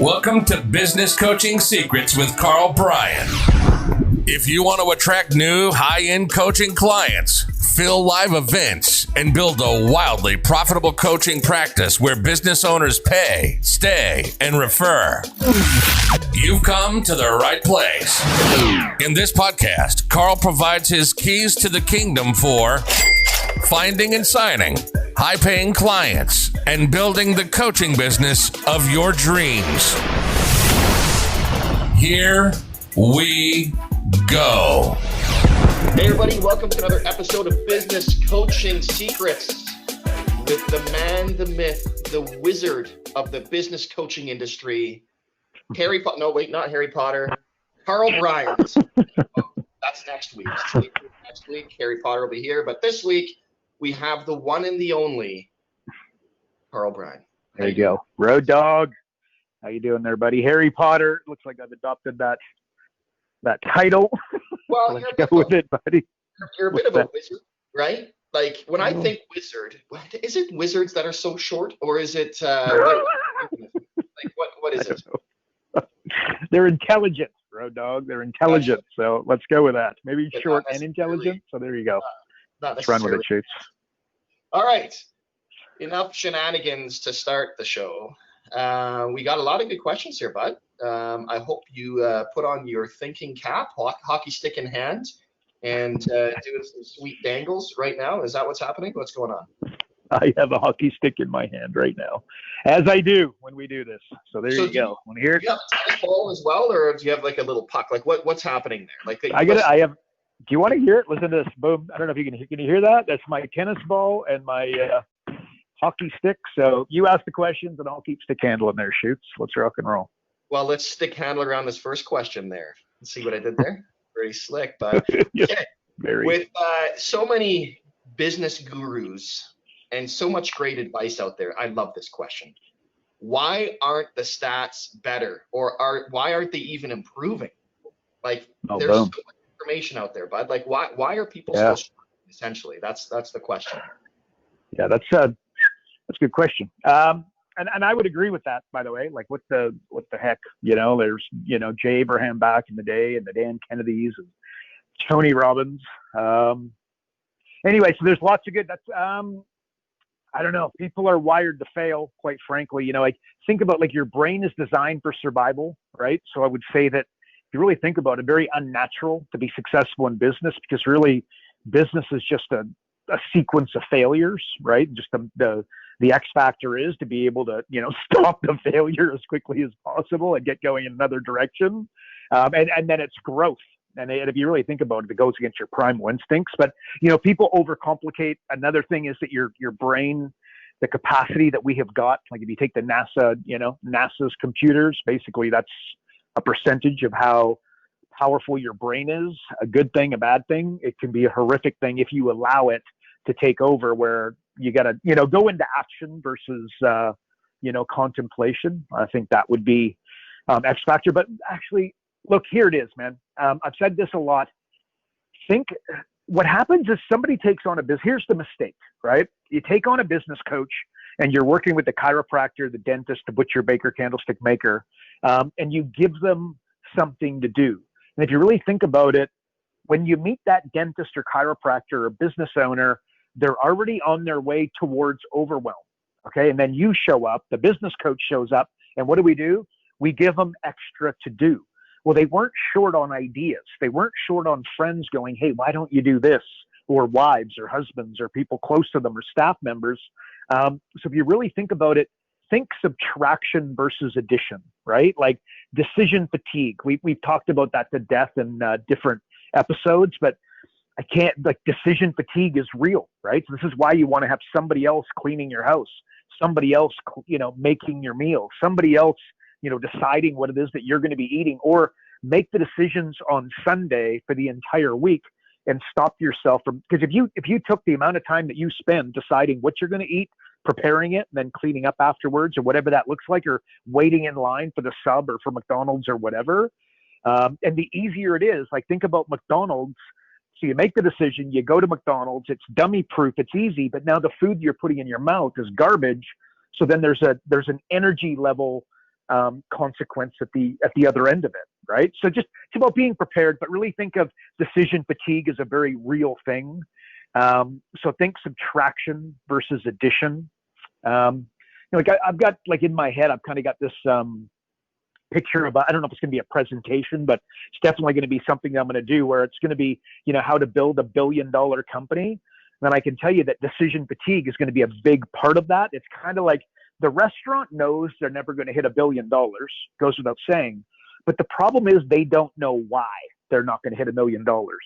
Welcome to Business Coaching Secrets with Karl Bryan. If you want to attract new high-end coaching clients, fill live events, and build a wildly profitable coaching practice where business owners pay, stay, and refer, you've come to the right place. In this podcast, Karl provides his keys to the kingdom for finding and signing high-paying clients and building the coaching business of your dreams. Here we go. Hey everybody, welcome to another episode of Business Coaching Secrets with the man, the myth, the wizard of the business coaching industry, not Harry Potter, Karl Bryan. That's next week. Next week, Harry Potter will be here, but this week we have the one and the only Karl Bryan. There you go. Road Dog. How you doing there, buddy? Harry Potter. Looks like I've adopted that title. Well, let's go with it, buddy. You're a bit of a wizard, right? Like when I think wizard, is it wizards that are so short, or is it what is it? They're intelligent, Road Dog. They're intelligent. So let's go with that. Maybe short and intelligent. So there you go. Let's run with it, Chiefs. All right. Enough shenanigans to start the show. We got a lot of good questions here, bud. I hope you put on your thinking cap, hockey stick in hand, and doing some sweet dangles right now. Is that what's happening? What's going on? I have a hockey stick in my hand right now, as I do when we do this. So there you go. Want to hear it? Do you have a tennis ball as well, or do you have like a little puck? Like what's happening there? Like I have. Do you want to hear it? Listen to this. Boom. I don't know if you can you hear that? That's my tennis ball and my hockey stick. So you ask the questions and I'll keep stick handle in there. Shoots. Let's rock and roll. Well, let's stick handle around this first question there. Let's see what I did there. Very slick, but yeah, with so many business gurus and so much great advice out there, I love this question. Why aren't the stats better, or why aren't they even improving? Like there's so much information out there, bud. Like why are people so strong? Essentially, that's the question. Yeah, that's a good question. And I would agree with that, by the way. Like what the heck, there's Jay Abraham back in the day, and the Dan Kennedys and Tony Robbins. Anyway, so there's lots of good. That's I don't know. People are wired to fail, quite frankly. Like think about like your brain is designed for survival, right? So I would say that if you really think about it, very unnatural to be successful in business, because really business is just a sequence of failures, right? Just the X factor is to be able to, stop the failure as quickly as possible and get going in another direction. And then it's growth. And if you really think about it, it goes against your primal instincts. But, people overcomplicate. Another thing is that your brain, the capacity that we have got, like if you take the NASA's computers, basically that's a percentage of how powerful your brain is. A good thing, a bad thing. It can be a horrific thing if you allow it to take over, where you got to, go into action versus, contemplation. I think that would be X factor. But actually, look, here it is, man. I've said this a lot. Think what happens is somebody takes on a business. Here's the mistake, right? You take on a business coach and you're working with the chiropractor, the dentist, the butcher, baker, candlestick maker, and you give them something to do. And if you really think about it, when you meet that dentist or chiropractor or business owner, they're already on their way towards overwhelm. Okay. And then you show up, the business coach shows up, and what do? We give them extra to do. Well, they weren't short on ideas. They weren't short on friends going, hey, why don't you do this? Or wives or husbands or people close to them or staff members. So if you really think about it, think subtraction versus addition, right? Like decision fatigue. We've talked about that to death in different episodes, but decision fatigue is real, right? So this is why you want to have somebody else cleaning your house, somebody else, making your meal, somebody else, deciding what it is that you're going to be eating, or make the decisions on Sunday for the entire week and stop yourself from, because if you took the amount of time that you spend deciding what you're going to eat, preparing it, and then cleaning up afterwards, or whatever that looks like, or waiting in line for the sub or for McDonald's or whatever. And the easier it is, like think about McDonald's. So you make the decision, you go to McDonald's, it's dummy proof, it's easy, but now the food you're putting in your mouth is garbage. So then there's an energy level consequence at the other end of it, right? So just it's about being prepared, but really think of decision fatigue as a very real thing. So think subtraction versus addition. Like I've got like in my head, I've kind of got this picture about, I don't know if it's going to be a presentation, but it's definitely going to be something that I'm going to do where it's going to be, how to build $1 billion company. And I can tell you that decision fatigue is going to be a big part of that. It's kind of like the restaurant knows they're never going to hit $1 billion, goes without saying. But the problem is they don't know why they're not going to hit $1 million,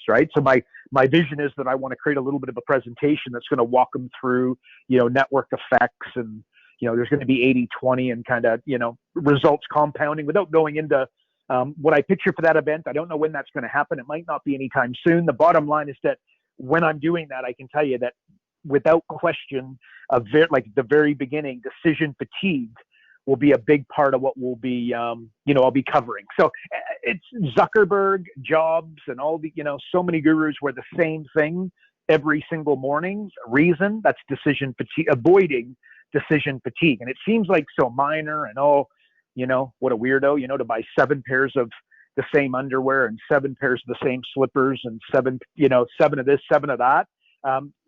right? So my vision is that I want to create a little bit of a presentation that's going to walk them through, network effects and, there's going to be 80-20 and kind of, results compounding without going into what I picture for that event. I don't know when that's going to happen. It might not be anytime soon. The bottom line is that when I'm doing that, I can tell you that without question, the very beginning, decision fatigue will be a big part of what we'll be, I'll be covering. So it's Zuckerberg, Jobs, and all the, so many gurus were the same thing every single morning. Reason, that's decision fatigue, avoiding decision fatigue. And it seems like so minor and what a weirdo, to buy 7 pairs of the same underwear and 7 pairs of the same slippers and 7 of this, 7 of that.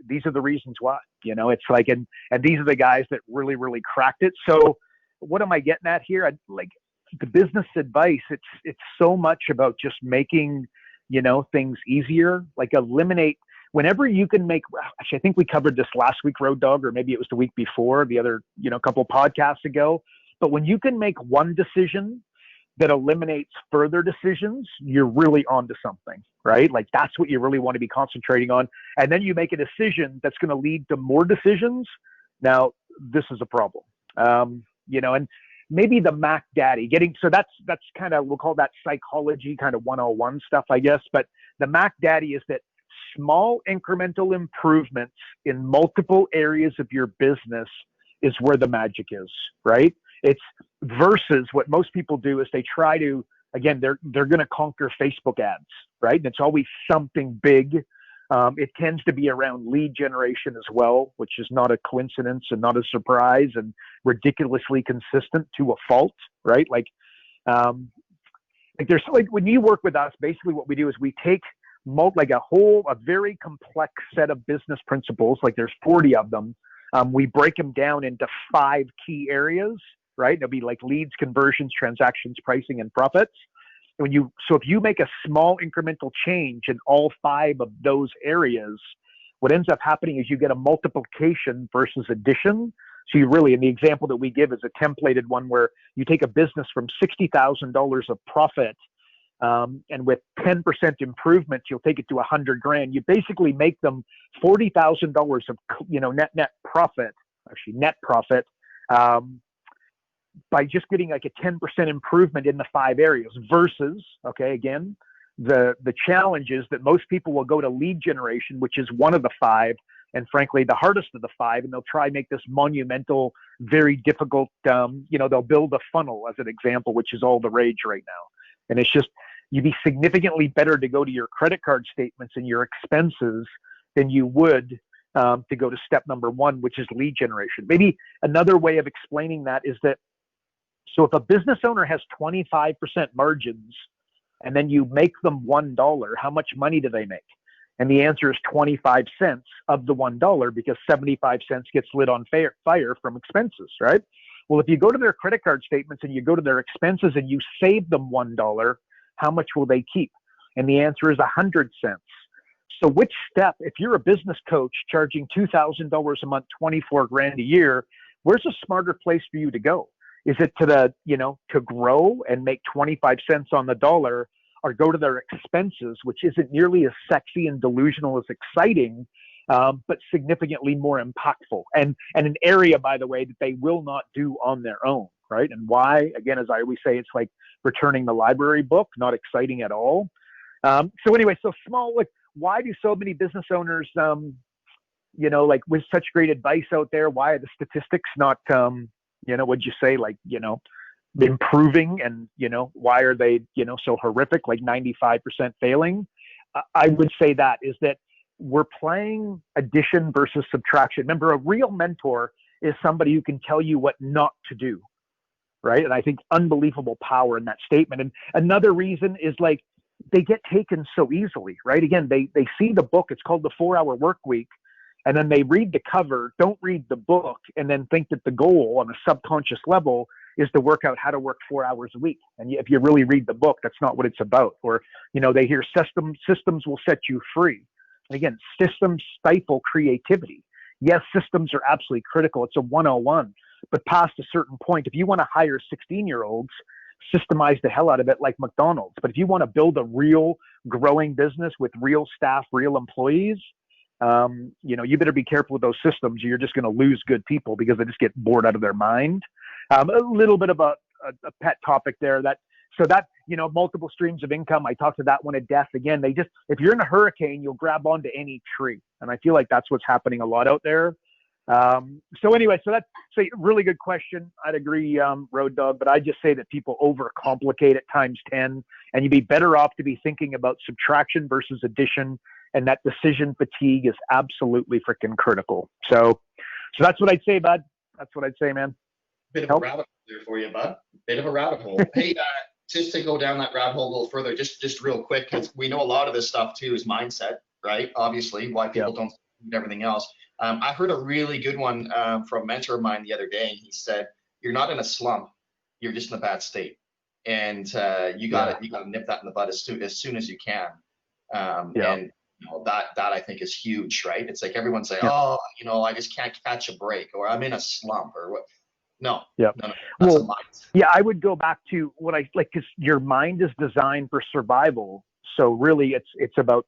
These are the reasons why, it's like, and these are the guys that really, really cracked it. So what am I getting at here? Like the business advice, it's so much about just making, things easier, like eliminate whenever you can make, actually, I think we covered this last week, Road Dog, or maybe it was the week before, the other, couple of podcasts ago. But when you can make one decision that eliminates further decisions, you're really onto something, right? Like that's what you really want to be concentrating on. And then you make a decision that's going to lead to more decisions. Now, this is a problem, and maybe the Mac Daddy so that's kind of, we'll call that psychology kind of 101 stuff, I guess. But the Mac Daddy is that small incremental improvements in multiple areas of your business is where the magic is, right? It's versus what most people do is they try to, again, they're going to conquer Facebook ads, right? And it's always something big. It tends to be around lead generation as well, which is not a coincidence and not a surprise and ridiculously consistent to a fault, right? Like there's like when you work with us, basically what we do is we take a very complex set of business principles, like there's 40 of them. We break them down into 5 key areas, right? There'll be like leads, conversions, transactions, pricing, and profits. So if you make a small incremental change in all 5 of those areas, what ends up happening is you get a multiplication versus addition. So you really, and the example that we give is a templated one where you take a business from $60,000 of profit, and with 10% improvements, you'll take it to $100,000. You basically make them $40,000 of, net profit, by just getting like a 10% improvement in the 5 areas versus, okay, again, the challenge is that most people will go to lead generation, which is one of the 5, and frankly, the hardest of the 5, and they'll try and make this monumental, very difficult, they'll build a funnel as an example, which is all the rage right now. And it's just, you'd be significantly better to go to your credit card statements and your expenses than you would to go to step number 1, which is lead generation. Maybe another way of explaining that is that, so if a business owner has 25% margins and then you make them $1, how much money do they make? And the answer is 25 cents of the $1 because 75 cents gets lit on fire from expenses, right? Well, if you go to their credit card statements and you go to their expenses and you save them $1, how much will they keep? And the answer is 100 cents. So which step, if you're a business coach charging $2,000 a month, $24,000 a year, where's a smarter place for you to go? Is it to grow and make 25 cents on the dollar, or go to their expenses, which isn't nearly as sexy and delusional as exciting, but significantly more impactful and an area, by the way, that they will not do on their own, right? And why? Again, as I always say, it's like returning the library book, not exciting at all. So anyway, so small, like why do so many business owners, like with such great advice out there, why are the statistics not, what'd you say, like, improving, and, why are they, so horrific, like 95% failing? I would say that is that we're playing addition versus subtraction. Remember, a real mentor is somebody who can tell you what not to do, right? And I think unbelievable power in that statement. And another reason is like they get taken so easily, right? Again, they see the book, it's called The 4-Hour Work Week, and then they read the cover, don't read the book, and then think that the goal on a subconscious level is to work out how to work 4 hours a week. And if you really read the book, that's not what it's about. Or, they hear systems will set you free. And again, systems stifle creativity. Yes, systems are absolutely critical. It's a 101. But past a certain point, if you want to hire 16-year-olds, systemize the hell out of it like McDonald's. But if you want to build a real growing business with real staff, real employees, you better be careful with those systems. You're just going to lose good people because they just get bored out of their mind. A little bit of a pet topic there. Multiple streams of income. I talked to that one at death. Again, if you're in a hurricane, you'll grab onto any tree. And I feel like that's what's happening a lot out there. So that's a really good question. I'd agree, Road Dog, but I just say that people overcomplicate it times 10, and you'd be better off to be thinking about subtraction versus addition. And that decision fatigue is absolutely freaking critical. So that's what I'd say, bud. That's what I'd say, man. Bit of a rabbit hole there for you, bud. Bit of a rabbit hole. Hey, just to go down that rabbit hole a little further, just real quick, because we know a lot of this stuff too is mindset, right? Obviously, why people don't do everything else. I heard a really good one from a mentor of mine the other day, and he said, "You're not in a slump, you're just in a bad state, and you got to nip that in the bud as soon as you can." And that I think is huge, right? It's like everyone say, "Oh, I just can't catch a break," or "I'm in a slump," or what. No. Well, I would go back to what I like, because your mind is designed for survival. So really, it's about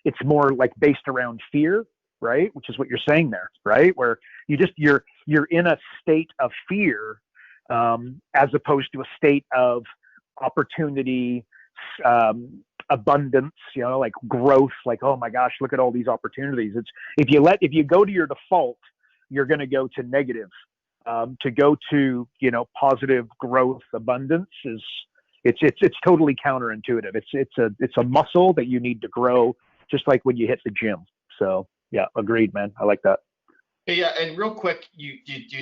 it's more like based around fear, right? Which is what you're saying there, right? Where you're in a state of fear, as opposed to a state of opportunity, abundance, like growth, like, oh my gosh, look at all these opportunities. It's if you go to your default, you're going to go to negative. To go to positive growth, abundance it's totally counterintuitive. It's a muscle that you need to grow, just like when you hit the gym. So yeah, agreed, man. I like that. Yeah, and real quick, you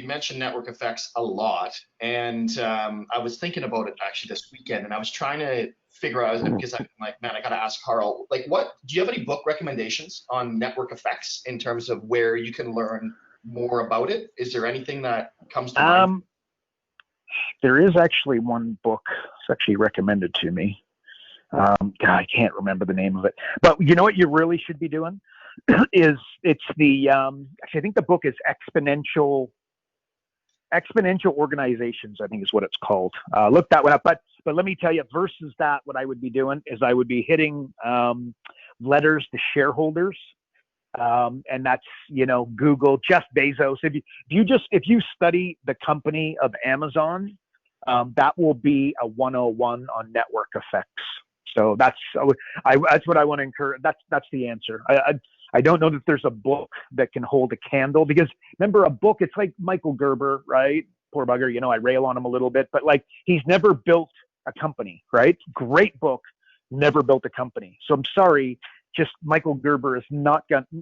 mentioned network effects a lot, and I was thinking about it actually this weekend, and I was trying to figure out, because I'm like, man, I got to ask Karl, like, do you have any book recommendations on network effects in terms of where you can learn more about it? Is there anything that comes to mind? There is actually one book that's actually recommended to me. God, I can't remember the name of it. But you know what you really should be doing is actually I think the book is Exponential Organizations, I think is what it's called. Look that one up. But let me tell you, versus that, what I would be doing is I would be hitting letters to shareholders. And that's, Google, Jeff Bezos. If you study the company of Amazon, that will be a 101 on network effects. So that's what I want to encourage. That's the answer. I don't know that there's a book that can hold a candle, because remember, a book, it's like Michael Gerber, right? Poor bugger. I rail on him a little bit, but like, he's never built a company, right? Great book, never built a company. So I'm sorry. Just Michael Gerber is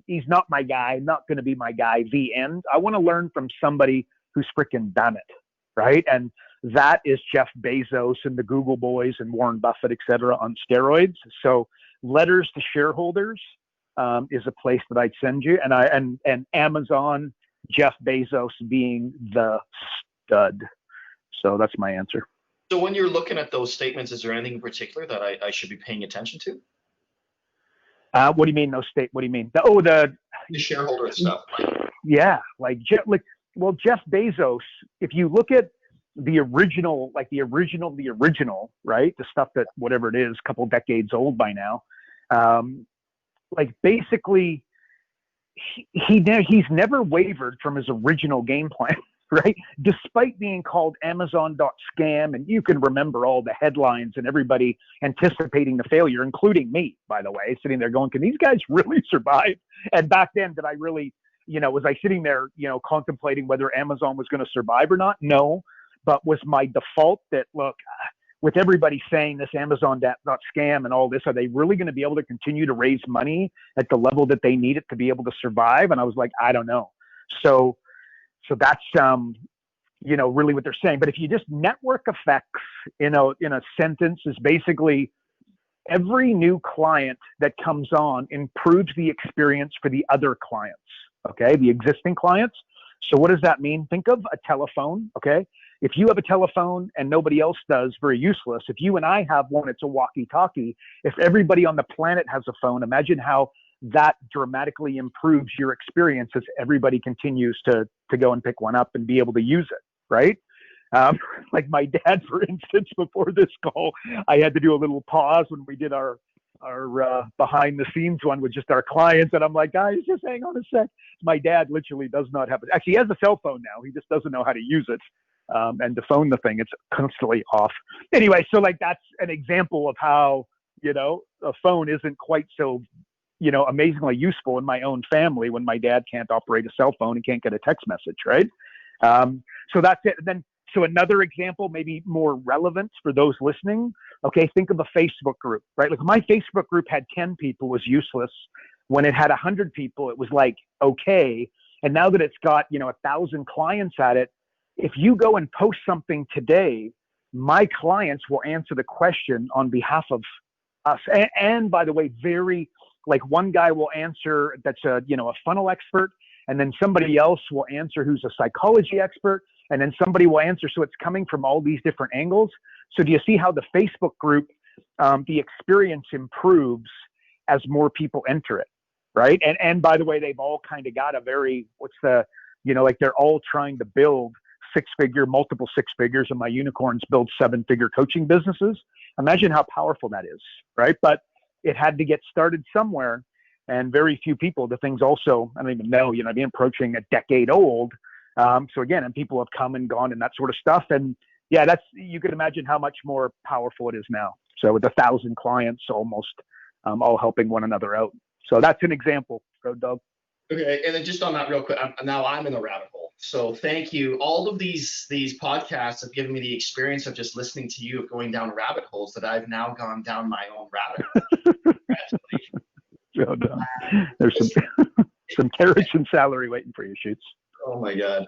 he's not my guy, not going to be my guy, the end. I want to learn from somebody who's freaking done it, right? And that is Jeff Bezos and the Google boys and Warren Buffett, et cetera, on steroids. So letters to shareholders is a place that I'd send you. And Amazon, Jeff Bezos being the stud. So that's my answer. So when you're looking at those statements, is there anything in particular that I should be paying attention to? What do you mean? What do you mean? The shareholder stuff. Yeah, Jeff Bezos. If you look at the original, right? The stuff that, whatever it is, a couple decades old by now. Basically, he's never wavered from his original game plan. Right? Despite being called Amazon.scam, and you can remember all the headlines and everybody anticipating the failure, including me, by the way, sitting there going, can these guys really survive? And back then, did I really, was I sitting there, contemplating whether Amazon was going to survive or not? No. But was my default that, look, with everybody saying this Amazon.scam and all this, are they really going to be able to continue to raise money at the level that they need it to be able to survive? And I was like, I don't know. So that's really what they're saying. But if you just network effects in a sentence is basically every new client that comes on improves the experience for the other clients, okay, the existing clients. So what does that mean? Think of a telephone, okay? If you have a telephone and nobody else does, very useless. If you and I have one, it's a walkie-talkie. If everybody on the planet has a phone, imagine how that dramatically improves your experience as everybody continues to go and pick one up and be able to use it, right? Like my dad, for instance, before this call, I had to do a little pause when we did our behind the scenes one with just our clients. And I'm like, guys, just hang on a sec. My dad literally does not have it. Actually, he has a cell phone now. He just doesn't know how to use it. And to phone the thing, it's constantly off. Anyway, so like that's an example of how, a phone isn't quite so, amazingly useful in my own family when my dad can't operate a cell phone and can't get a text message, right? So that's it. And then, so another example, maybe more relevant for those listening. Okay, think of a Facebook group, right? Like my Facebook group had 10 people, was useless. When it had 100 people, it was like, okay. And now that it's got, 1,000 clients at it, if you go and post something today, my clients will answer the question on behalf of us. And by the way, like one guy will answer that's a funnel expert, and then somebody else will answer who's a psychology expert, and then somebody will answer. So it's coming from all these different angles. So do you see how the Facebook group, the experience improves as more people enter it, right? And by the way, they've all kind of got a very, like they're all trying to build multiple six figures, and my unicorns build 7-figure coaching businesses. Imagine how powerful that is, right? But it had to get started somewhere, and very few people, the thing's also, I don't even know, I've been approaching a decade old. So again, and people have come and gone and that sort of stuff. And yeah, you can imagine how much more powerful it is now. So with 1,000 clients almost, all helping one another out. So that's an example. Go, Doug. Okay, and then just on that real quick, now I'm in the rabbit hole. So thank you. All of these podcasts have given me the experience of just listening to you, of going down rabbit holes that I've now gone down my own rabbit hole. Congratulations. Well done. There's some carrots and salary waiting for you, Shoots. Oh my God.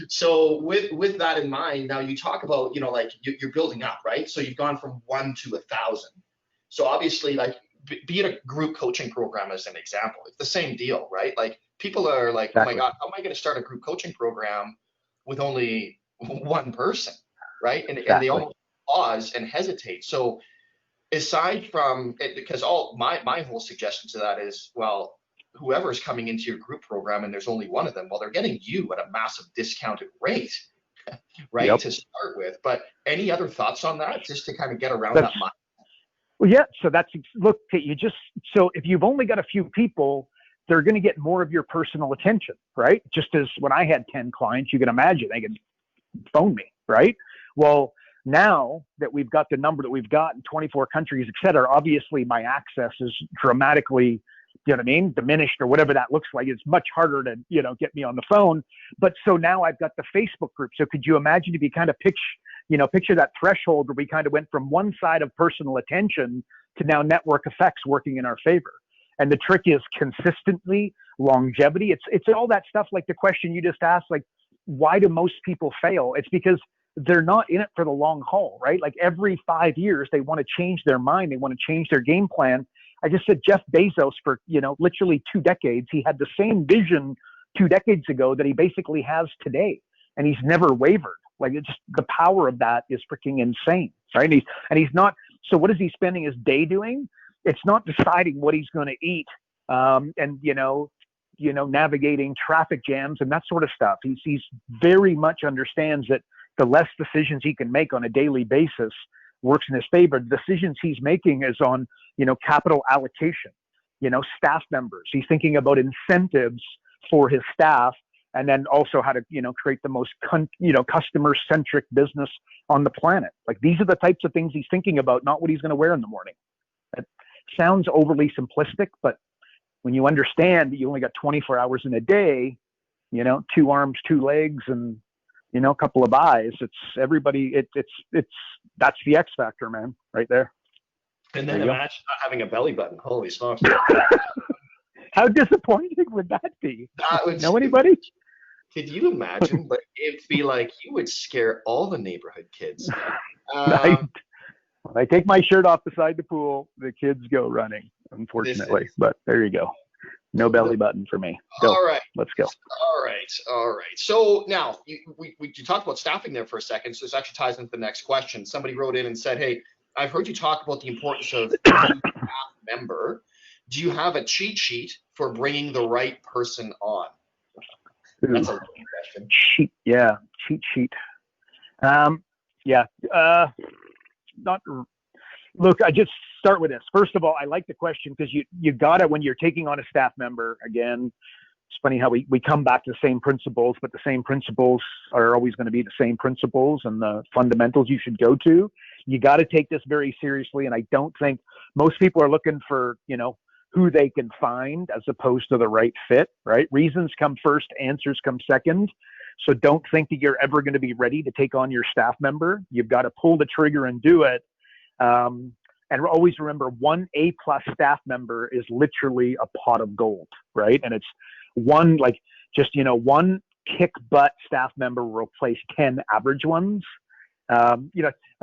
So with that in mind, now you talk about, like you're building up, right? So you've gone from 1 to 1,000. So obviously, like, be it a group coaching program as an example, it's the same deal, right? Like people are like, exactly. Oh my God, how am I going to start a group coaching program with only one person, right? And, exactly. And they almost pause and hesitate. So aside from it, because my whole suggestion to that is, well, whoever's coming into your group program and there's only one of them, well, they're getting you at a massive discounted rate, right? Yep. To start with. But any other thoughts on that, just to kind of get around that mind? Well, yeah. So so if you've only got a few people, they're going to get more of your personal attention, right? Just as when I had 10 clients, you can imagine they could phone me, right? Well, now that we've got the number that we've got in 24 countries, et cetera, obviously my access is dramatically, diminished, or whatever that looks like. It's much harder to, get me on the phone. But so now I've got the Facebook group. So could you imagine if you kind of picture that threshold where we kind of went from one side of personal attention to now network effects working in our favor. And the trick is consistency, longevity. It's all that stuff, like the question you just asked, like, why do most people fail? It's because they're not in it for the long haul, right? Like every 5 years, they want to change their mind. They want to change their game plan. I just said Jeff Bezos for, literally 2 decades. He had the same vision 2 decades ago that he basically has today. And he's never wavered. Like, it's just, the power of that is freaking insane, right? And he's not, so what is he spending his day doing? It's not deciding what he's going to eat, and, navigating traffic jams and that sort of stuff. He's very much understands that the less decisions he can make on a daily basis works in his favor. The decisions he's making is on, capital allocation, staff members. He's thinking about incentives for his staff, and then also how to, create the most, customer-centric business on the planet. Like, these are the types of things he's thinking about, not what he's going to wear in the morning. It sounds overly simplistic, but when you understand that you only got 24 hours in a day, 2 arms, 2 legs, and, a couple of eyes, it's everybody, that's the X factor, man, right there. And then imagine not having a belly button. Holy smokes. How disappointing would that be? Know anybody? Could you imagine? But it'd be like you would scare all the neighborhood kids. I take my shirt off beside the pool, the kids go running, unfortunately. But there you go. No belly button for me. Go. All right. Let's go. All right. So now you talked about staffing there for a second. So this actually ties into the next question. Somebody wrote in and said, "Hey, I've heard you talk about the importance of a new staff member. Do you have a cheat sheet for bringing the right person on?" That's a good question. Cheat sheet. Look, I just start with this. First of all, I like the question because you got it when you're taking on a staff member. Again, it's funny how we come back to the same principles, but the same principles are always going to be the same principles and the fundamentals you should go to. You got to take this very seriously. And I don't think most people are looking for, who they can find as opposed to the right fit, right? Reasons come first, answers come second. So don't think that you're ever going to be ready to take on your staff member. You've got to pull the trigger and do it. And always remember, one A+ staff member is literally a pot of gold, right? And it's one kick butt staff member will replace 10 average ones.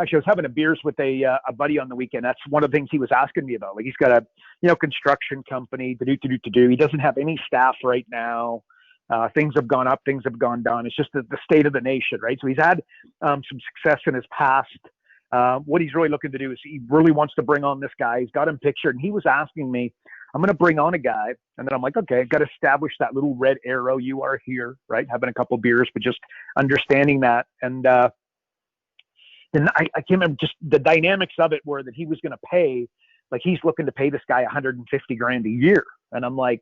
Actually, I was having a beers with a buddy on the weekend. That's one of the things he was asking me about. Like, he's got a construction company to do. He doesn't have any staff right now. Things have gone up, things have gone down. It's just the state of the nation, right? So he's had some success in his past. What he's really looking to do is he really wants to bring on this guy. He's got him pictured, and he was asking me, I'm going to bring on a guy. And then I'm like, okay, I've got to establish that little red arrow. You are here, right? Having a couple beers, but just understanding that. And then I can't remember, just the dynamics of it were that he was going to pay, like he's looking to pay this guy $150,000 a year. And I'm like,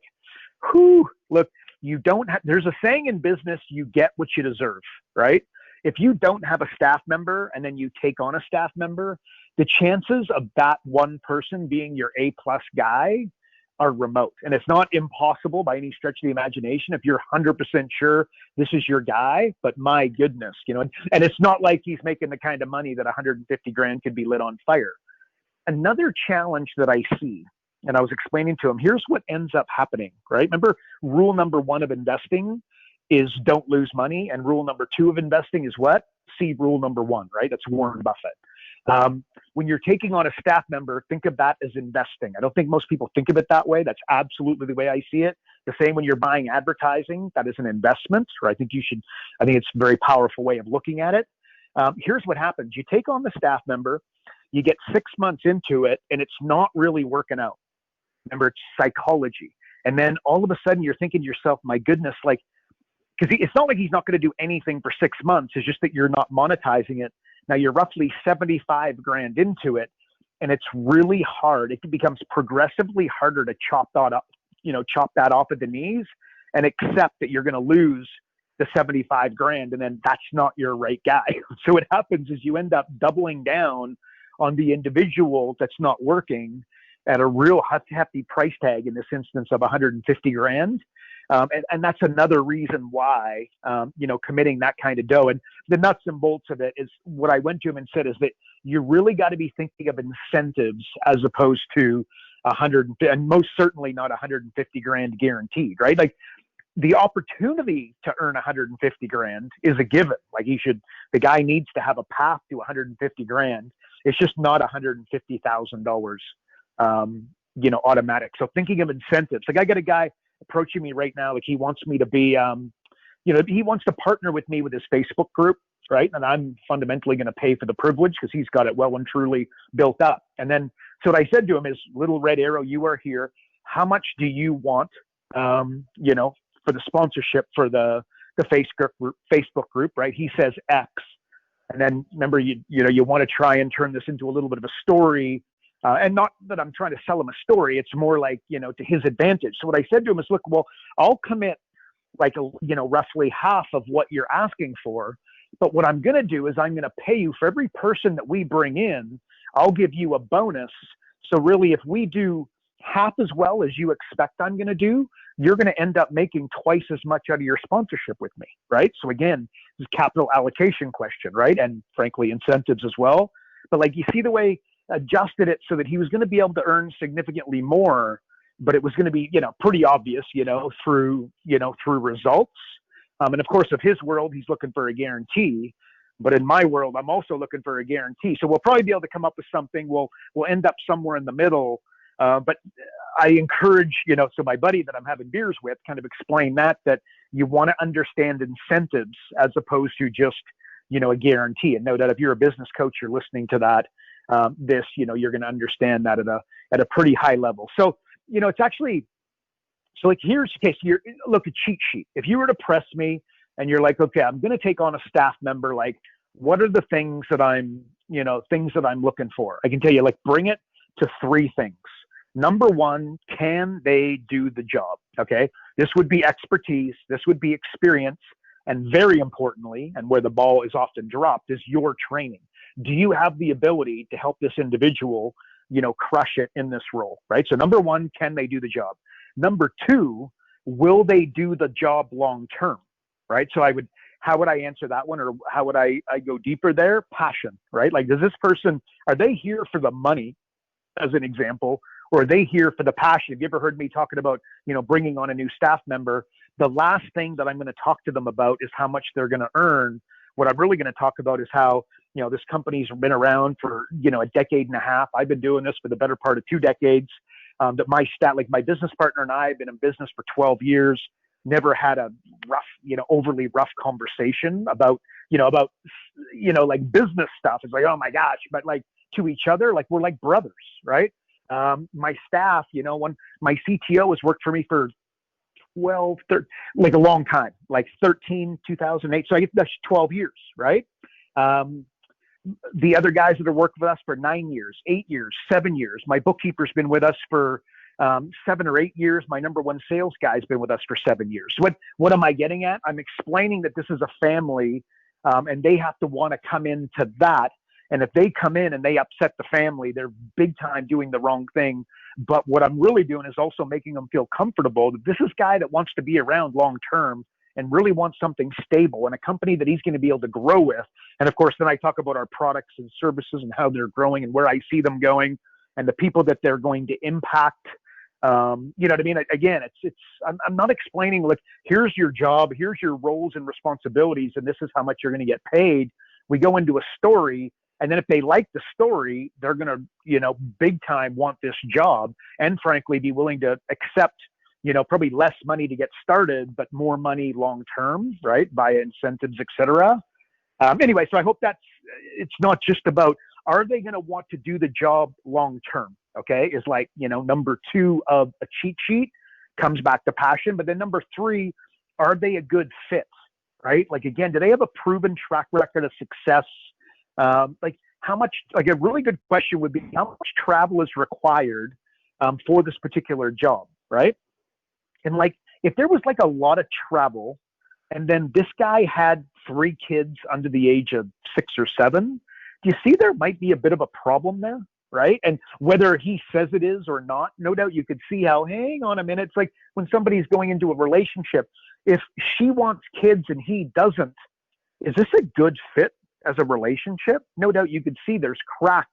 look, there's a saying in business, you get what you deserve, right? If you don't have a staff member and then you take on a staff member, the chances of that one person being your A+ guy are remote. And it's not impossible by any stretch of the imagination if you're 100% sure this is your guy, but my goodness, and it's not like he's making the kind of money that $150,000 could be lit on fire. Another challenge that I see, and I was explaining to him, here's what ends up happening, right? Remember, rule number 1 of investing is don't lose money. And rule number 2 of investing is what? See rule number 1, right? That's Warren Buffett. When you're taking on a staff member, think of that as investing. I don't think most people think of it that way. That's absolutely the way I see it. The same when you're buying advertising, that is an investment, or I think it's a very powerful way of looking at it. Here's what happens. You take on the staff member, you get 6 months into it, and it's not really working out. Remember, it's psychology. And then all of a sudden you're thinking to yourself, my goodness, like, because it's not like he's not going to do anything for 6 months. It's just that you're not monetizing it. Now you're roughly $75,000 into it, and it's really hard. It becomes progressively harder to chop that off at the knees and accept that you're going to lose the $75,000, and then that's not your right guy. So what happens is you end up doubling down on the individual that's not working at a real hefty price tag, in this instance of $150,000. And that's another reason why, committing that kind of dough. And the nuts and bolts of it is what I went to him and said is that you really got to be thinking of incentives as opposed to and most certainly not $150,000 guaranteed, right? Like, the opportunity to earn $150,000 is a given. Like, the guy needs to have a path to $150,000. It's just not $150,000, automatic. So thinking of incentives, like I got a guy approaching me right now, like he wants me to be, he wants to partner with me with his Facebook group, right? And I'm fundamentally going to pay for the privilege because he's got it well and truly built up. And then, so what I said to him is, little red arrow, you are here. How much do you want, for the sponsorship for the Facebook group, right? He says X. And then remember, you want to try and turn this into a little bit of a story. And not that I'm trying to sell him a story. It's more like, to his advantage. So what I said to him is, look, well, I'll commit like, roughly half of what you're asking for. But what I'm going to do is I'm going to pay you for every person that we bring in. I'll give you a bonus. So really, if we do half as well as you expect I'm going to do, you're going to end up making twice as much out of your sponsorship with me, right? So again, this is a capital allocation question, right? And frankly, incentives as well. But like, you see the way adjusted it so that he was going to be able to earn significantly more, but it was going to be, pretty obvious, through results. And of course, of his world, he's looking for a guarantee. But in my world, I'm also looking for a guarantee. So we'll probably be able to come up with something. We'll end up somewhere in the middle. But I encourage, so my buddy that I'm having beers with kind of explain that you want to understand incentives as opposed to just, a guarantee. And no doubt if you're a business coach, you're listening to that, you're going to understand that at a pretty high level. So, it's actually, so like here's the case, look, a cheat sheet. If you were to press me and you're like, okay, I'm going to take on a staff member, like what are the things that I'm looking for? I can tell you, like, bring it to 3 things. Number 1, can they do the job? Okay. This would be expertise. This would be experience. And very importantly, and where the ball is often dropped, is your training. Do you have the ability to help this individual, crush it in this role, right? So number 1, can they do the job? Number 2, will they do the job long-term, right? So how would I answer that one? Or how would I go deeper there? Passion, right? Like, does this person, are they here for the money, as an example, or are they here for the passion? Have you ever heard me talking about, bringing on a new staff member? The last thing that I'm going to talk to them about is how much they're going to earn. What I'm really going to talk about is how, this company's been around for, a decade and a half. I've been doing this for the better part of 2 decades. That my business partner and I have been in business for 12 years, never had a rough, overly rough conversation about like business stuff. It's like, oh my gosh, but like to each other, like we're like brothers, right? My staff, when my CTO has worked for me for 12, 13, like a long time, like 2008. So I guess that's 12 years, right? The other guys that have worked with us for 9 years, 8 years, 7 years. My bookkeeper's been with us for 7 or 8 years. My number 1 sales guy's been with us for 7 years. What am I getting at? I'm explaining that this is a family, and they have to want to come into that. And if they come in and they upset the family, they're big time doing the wrong thing. But what I'm really doing is also making them feel comfortable that this is a guy that wants to be around long term and really wants something stable and a company that he's going to be able to grow with. And of course, then I talk about our products and services and how they're growing and where I see them going and the people that they're going to impact. You know what I mean? Again, I'm not explaining, like, here's your job, here's your roles and responsibilities, and this is how much you're going to get paid. We go into a story. And then if they like the story, they're going to, big time want this job and frankly be willing to accept, probably less money to get started, but more money long-term, right? Via incentives, et cetera. Anyway, so I hope it's not just about, are they going to want to do the job long-term? Okay. Is like, number 2 of a cheat sheet comes back to passion. But then number 3, are they a good fit? Right? Like, again, do they have a proven track record of success? Like how much, like a really good question would be, how much travel is required for this particular job, right? And like, if there was like a lot of travel and then this guy had 3 kids under the age of 6 or 7, do you see there might be a bit of a problem there, right? And whether he says it is or not, no doubt you could see how, hang on a minute, it's like when somebody's going into a relationship, if she wants kids and he doesn't, is this a good fit as a relationship? No doubt you could see there's cracks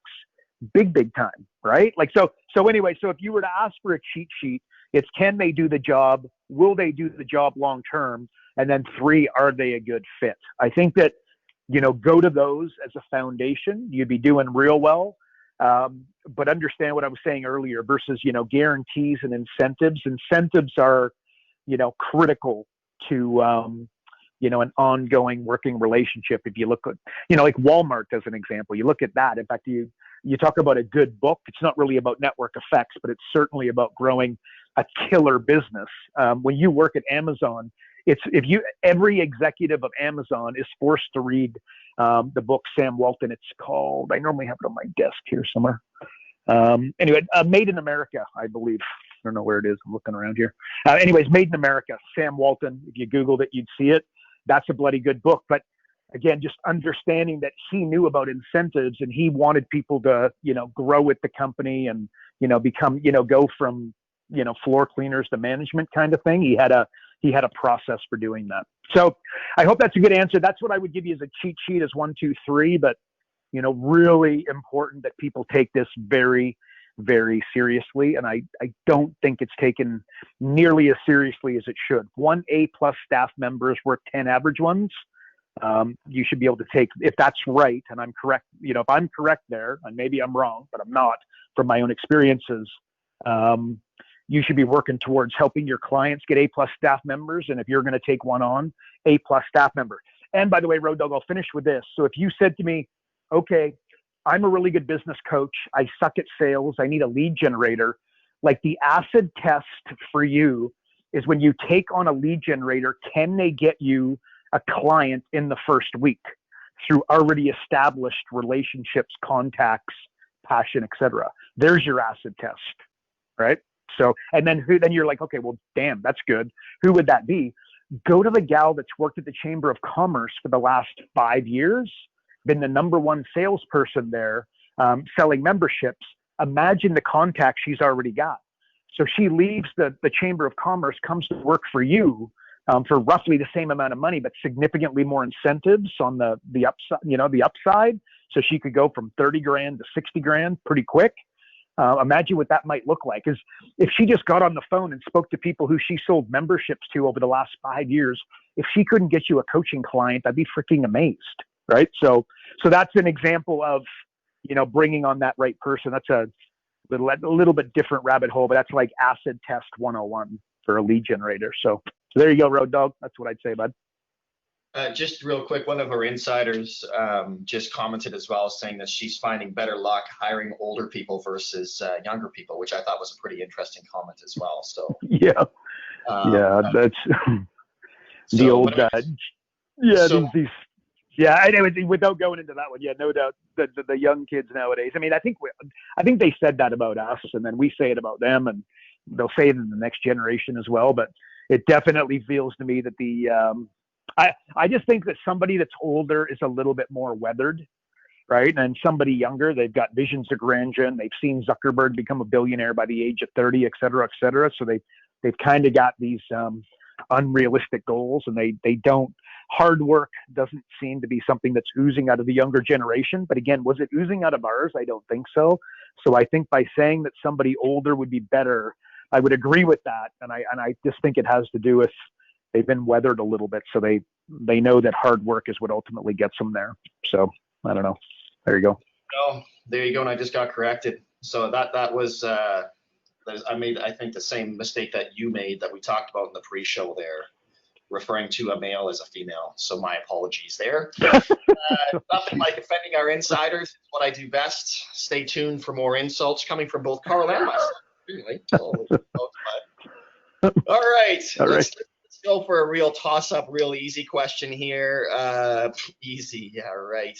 big time, right? Like, so anyway, so if you were to ask for a cheat sheet, it's, can they do the job? Will they do the job long-term? And then 3, are they a good fit? I think that, go to those as a foundation, you'd be doing real well. But understand what I was saying earlier versus, guarantees and incentives. Incentives are, critical to, an ongoing working relationship. If you look at, like Walmart as an example, you look at that. In fact, you talk about a good book. It's not really about network effects, but it's certainly about growing a killer business. When you work at Amazon, every executive of Amazon is forced to read the book Sam Walton. It's called, I normally have it on my desk here somewhere. Anyway, Made in America, I believe. I don't know where it is. I'm looking around here. Anyways, Made in America, Sam Walton. If you Googled it, you'd see it. That's a bloody good book. But again, just understanding that he knew about incentives and he wanted people to, grow with the company and, become, go from, floor cleaners to management kind of thing. He had a process for doing that. So I hope that's a good answer. That's what I would give you as a cheat sheet as 1, 2, 3, but, really important that people take this very, very seriously. And I don't think it's taken nearly as seriously as it should. 1 A+ staff member is worth 10 average ones. You should be able to take, if that's right, and I'm correct, if I'm correct there, and maybe I'm wrong, but I'm not from my own experiences, you should be working towards helping your clients get A+ staff members. And if you're going to take one on, A+ staff member. And by the way, Road Dog, I'll finish with this. So if you said to me, okay, I'm a really good business coach, I suck at sales, I need a lead generator, like the acid test for you is when you take on a lead generator, can they get you a client in the first week through already established relationships, contacts, passion, etc. There's your acid test, right? So, and then you're like, okay, well, damn, that's good. Who would that be? Go to the gal that's worked at the Chamber of Commerce for the last 5 years, been the number one salesperson there, selling memberships. Imagine the contacts she's already got. So she leaves the Chamber of Commerce, comes to work for you for roughly the same amount of money, but significantly more incentives on the upside, the upside. So she could go from 30 grand to 60 grand pretty quick. Imagine what that might look like. Is if she just got on the phone and spoke to people who she sold memberships to over the last 5 years, if she couldn't get you a coaching client, I'd be freaking amazed. Right. So that's an example of, bringing on that right person. That's a little bit different rabbit hole, but that's like acid test 101 for a lead generator. So there you go, Road Dog. That's what I'd say, bud. Just real quick, one of our insiders just commented as well, saying that she's finding better luck hiring older people versus younger people, which I thought was a pretty interesting comment as well. So that's the old Anyway, without going into that one, no doubt the young kids nowadays. I mean, I think they said that about us, and then we say it about them, and they'll say it in the next generation as well. But it definitely feels to me that I just think that somebody that's older is a little bit more weathered, right? And somebody younger, they've got visions of grandeur, and they've seen Zuckerberg become a billionaire by the age of 30, et cetera, et cetera. So they've kind of got these unrealistic goals, and they don't. Hard work doesn't seem to be something that's oozing out of the younger generation. But again, was it oozing out of ours? I don't think so. So I think by saying that somebody older would be better, I would agree with that. And I just think it has to do with they've been weathered a little bit. So they know that hard work is what ultimately gets them there. So I don't know. There you go. Oh, there you go. And I just got corrected. So that was, I made, I think, the same mistake that you made that we talked about in the pre-show there, referring to a male as a female. So my apologies there. Nothing like offending our insiders. It's what I do best. Stay tuned for more insults coming from both Karl and myself. Really. All right. Let's go for a real toss-up, real easy question here. Easy, yeah, right.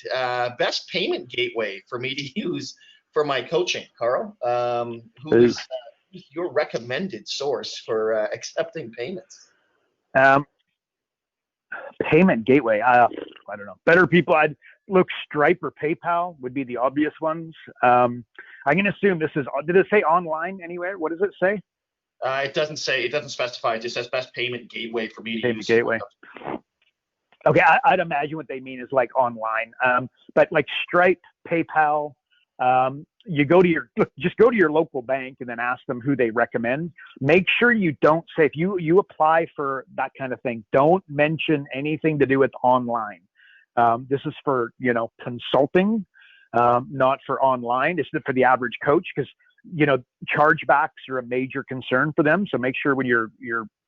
Best payment gateway for me to use for my coaching, Karl. Who is your recommended source for accepting payments? Payment gateway. I don't know. Better people. I'd look. Stripe or PayPal would be the obvious ones. I'm going to assume this is. Did it say online anywhere? What does it say? It doesn't say. It doesn't specify. It just says best payment gateway for me to use. Gateway. Okay, I'd imagine what they mean is like online. But like Stripe, PayPal. You just go to your local bank and then ask them who they recommend. Make sure you don't say, if you apply for that kind of thing, don't mention anything to do with online. This is for, consulting, not for online. This is for the average coach because, chargebacks are a major concern for them. So make sure when you're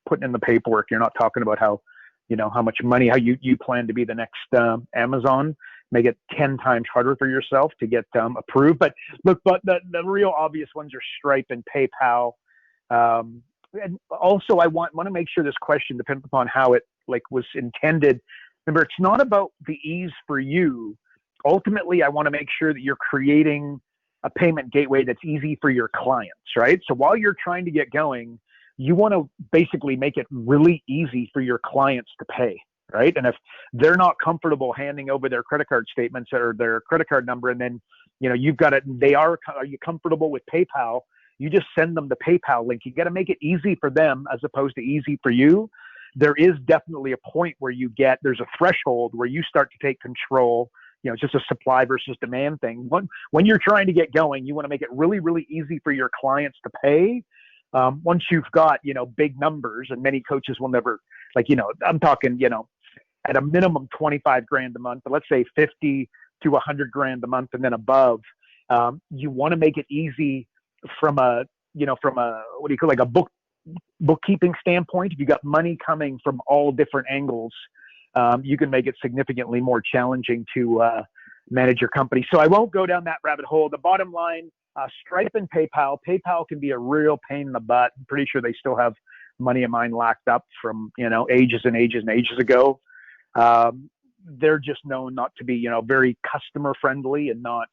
putting in the paperwork, you're not talking about how much money, how you plan to be the next Amazon. Make it 10 times harder for yourself to get approved. But look, the real obvious ones are Stripe and PayPal. And also, I want to make sure this question, depending upon how it was intended. Remember, it's not about the ease for you. Ultimately, I want to make sure that you're creating a payment gateway that's easy for your clients, right? So while you're trying to get going, you want to basically make it really easy for your clients to pay. Right. And if they're not comfortable handing over their credit card statements or their credit card number, and then, you've got it, are you comfortable with PayPal? You just send them the PayPal link. You got to make it easy for them as opposed to easy for you. There is definitely a point where there's a threshold where you start to take control. it's just a supply versus demand thing. When you're trying to get going, you want to make it really, really easy for your clients to pay. Once you've got, big numbers, and many coaches will never, I'm talking, at a minimum 25 grand a month, but let's say 50 to 100 grand a month and then above. You want to make it easy from a what do you call, like a bookkeeping standpoint. If you got money coming from all different angles, you can make it significantly more challenging to manage your company. So I won't go down that rabbit hole. The bottom line, Stripe and PayPal. PayPal can be a real pain in the butt. I'm pretty sure they still have money of mine locked up from, ages and ages and ages ago. They're just known not to be, very customer friendly and not,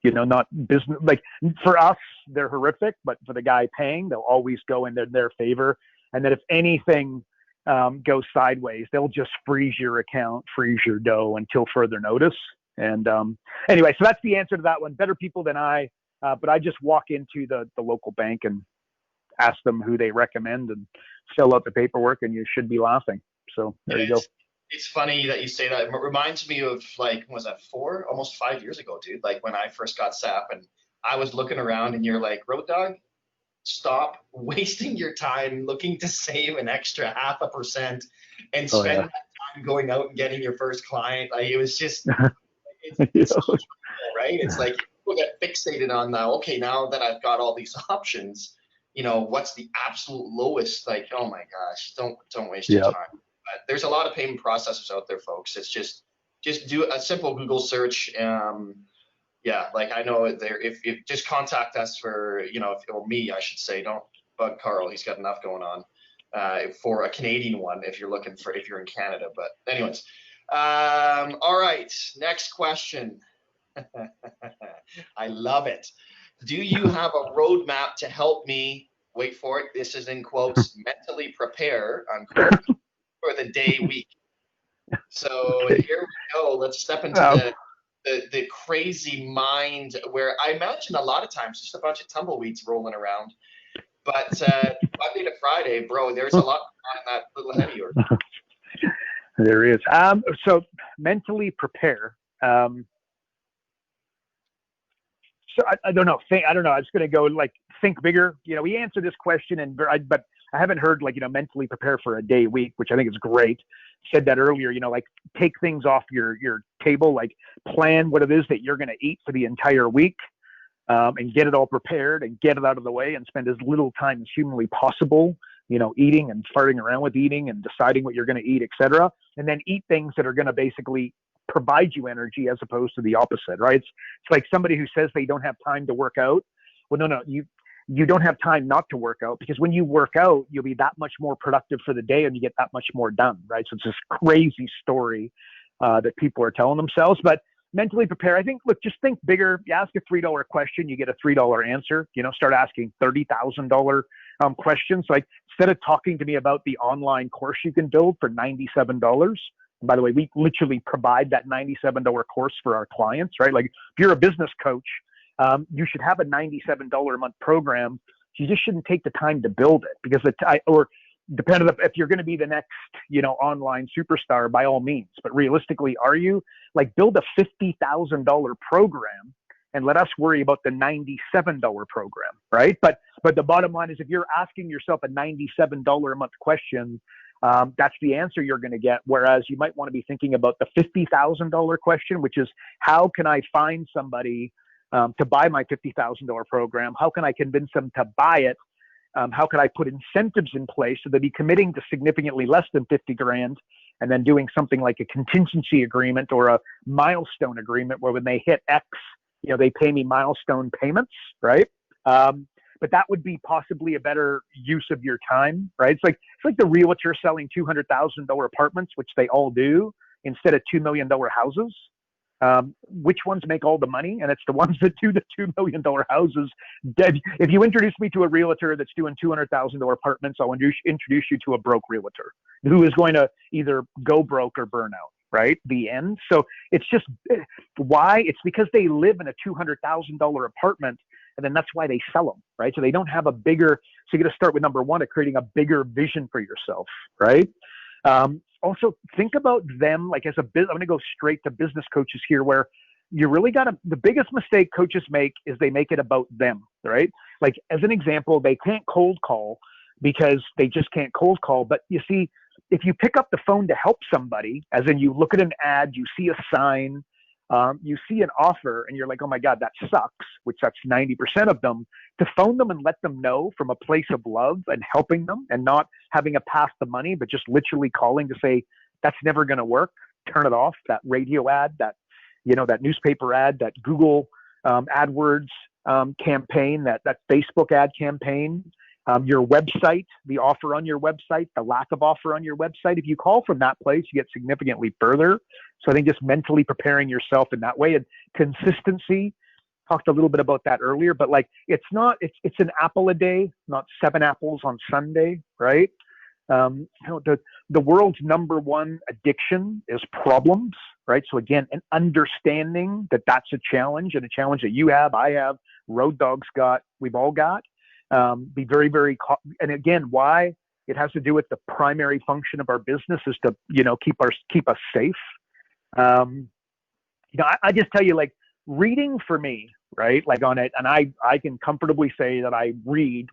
not business. Like for us, they're horrific, but for the guy paying, they'll always go in their favor. And then if anything goes sideways, they'll just freeze your account, freeze your dough until further notice. And anyway, so that's the answer to that one. Better people than I, but I just walk into the local bank and ask them who they recommend and fill out the paperwork, and you should be laughing. So there you go. It's funny that you say that. It reminds me of was that almost 5 years ago, dude? Like when I first got SAP and I was looking around and you're like, Road Dog, stop wasting your time looking to save an extra 0.5% and spend that time going out and getting your first client. Like it was just, it's right? It's like people get fixated on now. Okay, now that I've got all these options, what's the absolute lowest? Like, oh my gosh, don't waste your time. But there's a lot of payment processors out there, folks. It's just do a simple Google search. Like I know if just contact us for, or me, I should say, don't bug Carl. He's got enough going on for a Canadian one if you're in Canada. But anyways, all right, next question. I love it. Do you have a roadmap to help me, wait for it, this is in quotes, mentally prepare, unquote, for the day week? So here we go. Let's step into the crazy mind where I imagine a lot of times just a bunch of tumbleweeds rolling around. But Monday to Friday, bro, there's a lot on that little head of yours. There is. So mentally prepare. So I don't know. I don't know. I was going to go think bigger. We answer this question, but I haven't heard mentally prepare for a day week, which I think is great. Said that earlier. Take things off your table, plan what it is that you're going to eat for the entire week, and get it all prepared and get it out of the way, and spend as little time as humanly possible, eating and farting around with eating and deciding what you're going to eat, etc. And then eat things that are going to basically provide you energy as opposed to the opposite, right? It's like somebody who says they don't have time to work out. Well, no, you don't have time not to work out, because when you work out, you'll be that much more productive for the day and you get that much more done, right? So it's this crazy story that people are telling themselves. But mentally prepare, I think, look, just think bigger. You ask a $3 question, you get a $3 answer. Start asking $30,000 questions. Like instead of talking to me about the online course you can build for $97, and by the way, we literally provide that $97 course for our clients, right? Like if you're a business coach, you should have a $97 a month program. You just shouldn't take the time to build it, because depending if you're going to be the next, online superstar, by all means. But realistically, are you? Build a $50,000 program and let us worry about the $97 program, right? But the bottom line is, if you're asking yourself a $97 a month question, that's the answer you're going to get. Whereas you might want to be thinking about the $50,000 question, which is, how can I find somebody to buy my $50,000 program? How can I convince them to buy it? How can I put incentives in place so they'd be committing to significantly less than 50 grand, and then doing something like a contingency agreement or a milestone agreement where when they hit X, they pay me milestone payments, right? But that would be possibly a better use of your time, right? It's like the realtor selling $200,000 apartments, which they all do, instead of $2 million houses. Which ones make all the money? And it's the ones that do the $2 million houses. If you introduce me to a realtor that's doing $200,000 apartments, I'll introduce you to a broke realtor who is going to either go broke or burn out, right? The end. So it's just why? It's because they live in a $200,000 apartment, and then that's why they sell them, right? So they don't have a bigger, so you got to start with number one of creating a bigger vision for yourself, right? Also think about them like as a business. I'm going to go straight to business coaches here, where you really got to, the biggest mistake coaches make is they make it about them, right? Like as an example, they can't cold call because they just can't cold call. But you see, if you pick up the phone to help somebody, as in you look at an ad, you see a sign, you see an offer, and you're like, oh my God, that sucks, which that's 90% of them, to phone them and let them know from a place of love and helping them and not having a pass the money, but just literally calling to say, that's never going to work. Turn it off. That radio ad, that, that newspaper ad, that Google AdWords campaign, that Facebook ad campaign, your website, the offer on your website, the lack of offer on your website. If you call from that place, you get significantly further. So I think just mentally preparing yourself in that way, and consistency. Talked a little bit about that earlier, but like it's an apple a day, not 7 apples on Sunday, right? The world's number one addiction is problems, right? So again, an understanding that that's a challenge, and a challenge that you have, I have, Road Dog's got, we've all got. Be very, very, and again, why it has to do with the primary function of our business is to, keep us safe. I just tell you, like, reading for me, right? Like on it, and I can comfortably say that I read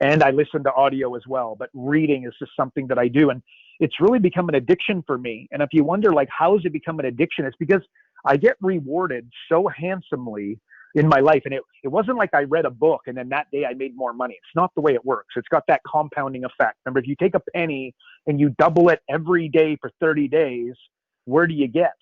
and I listen to audio as well, but reading is just something that I do. And it's really become an addiction for me. And if you wonder, like, how has it become an addiction? It's because I get rewarded so handsomely in my life. And it wasn't like I read a book and then that day I made more money. It's not the way it works. It's got that compounding effect. Remember, if you take a penny and you double it every day for 30 days, where do you get?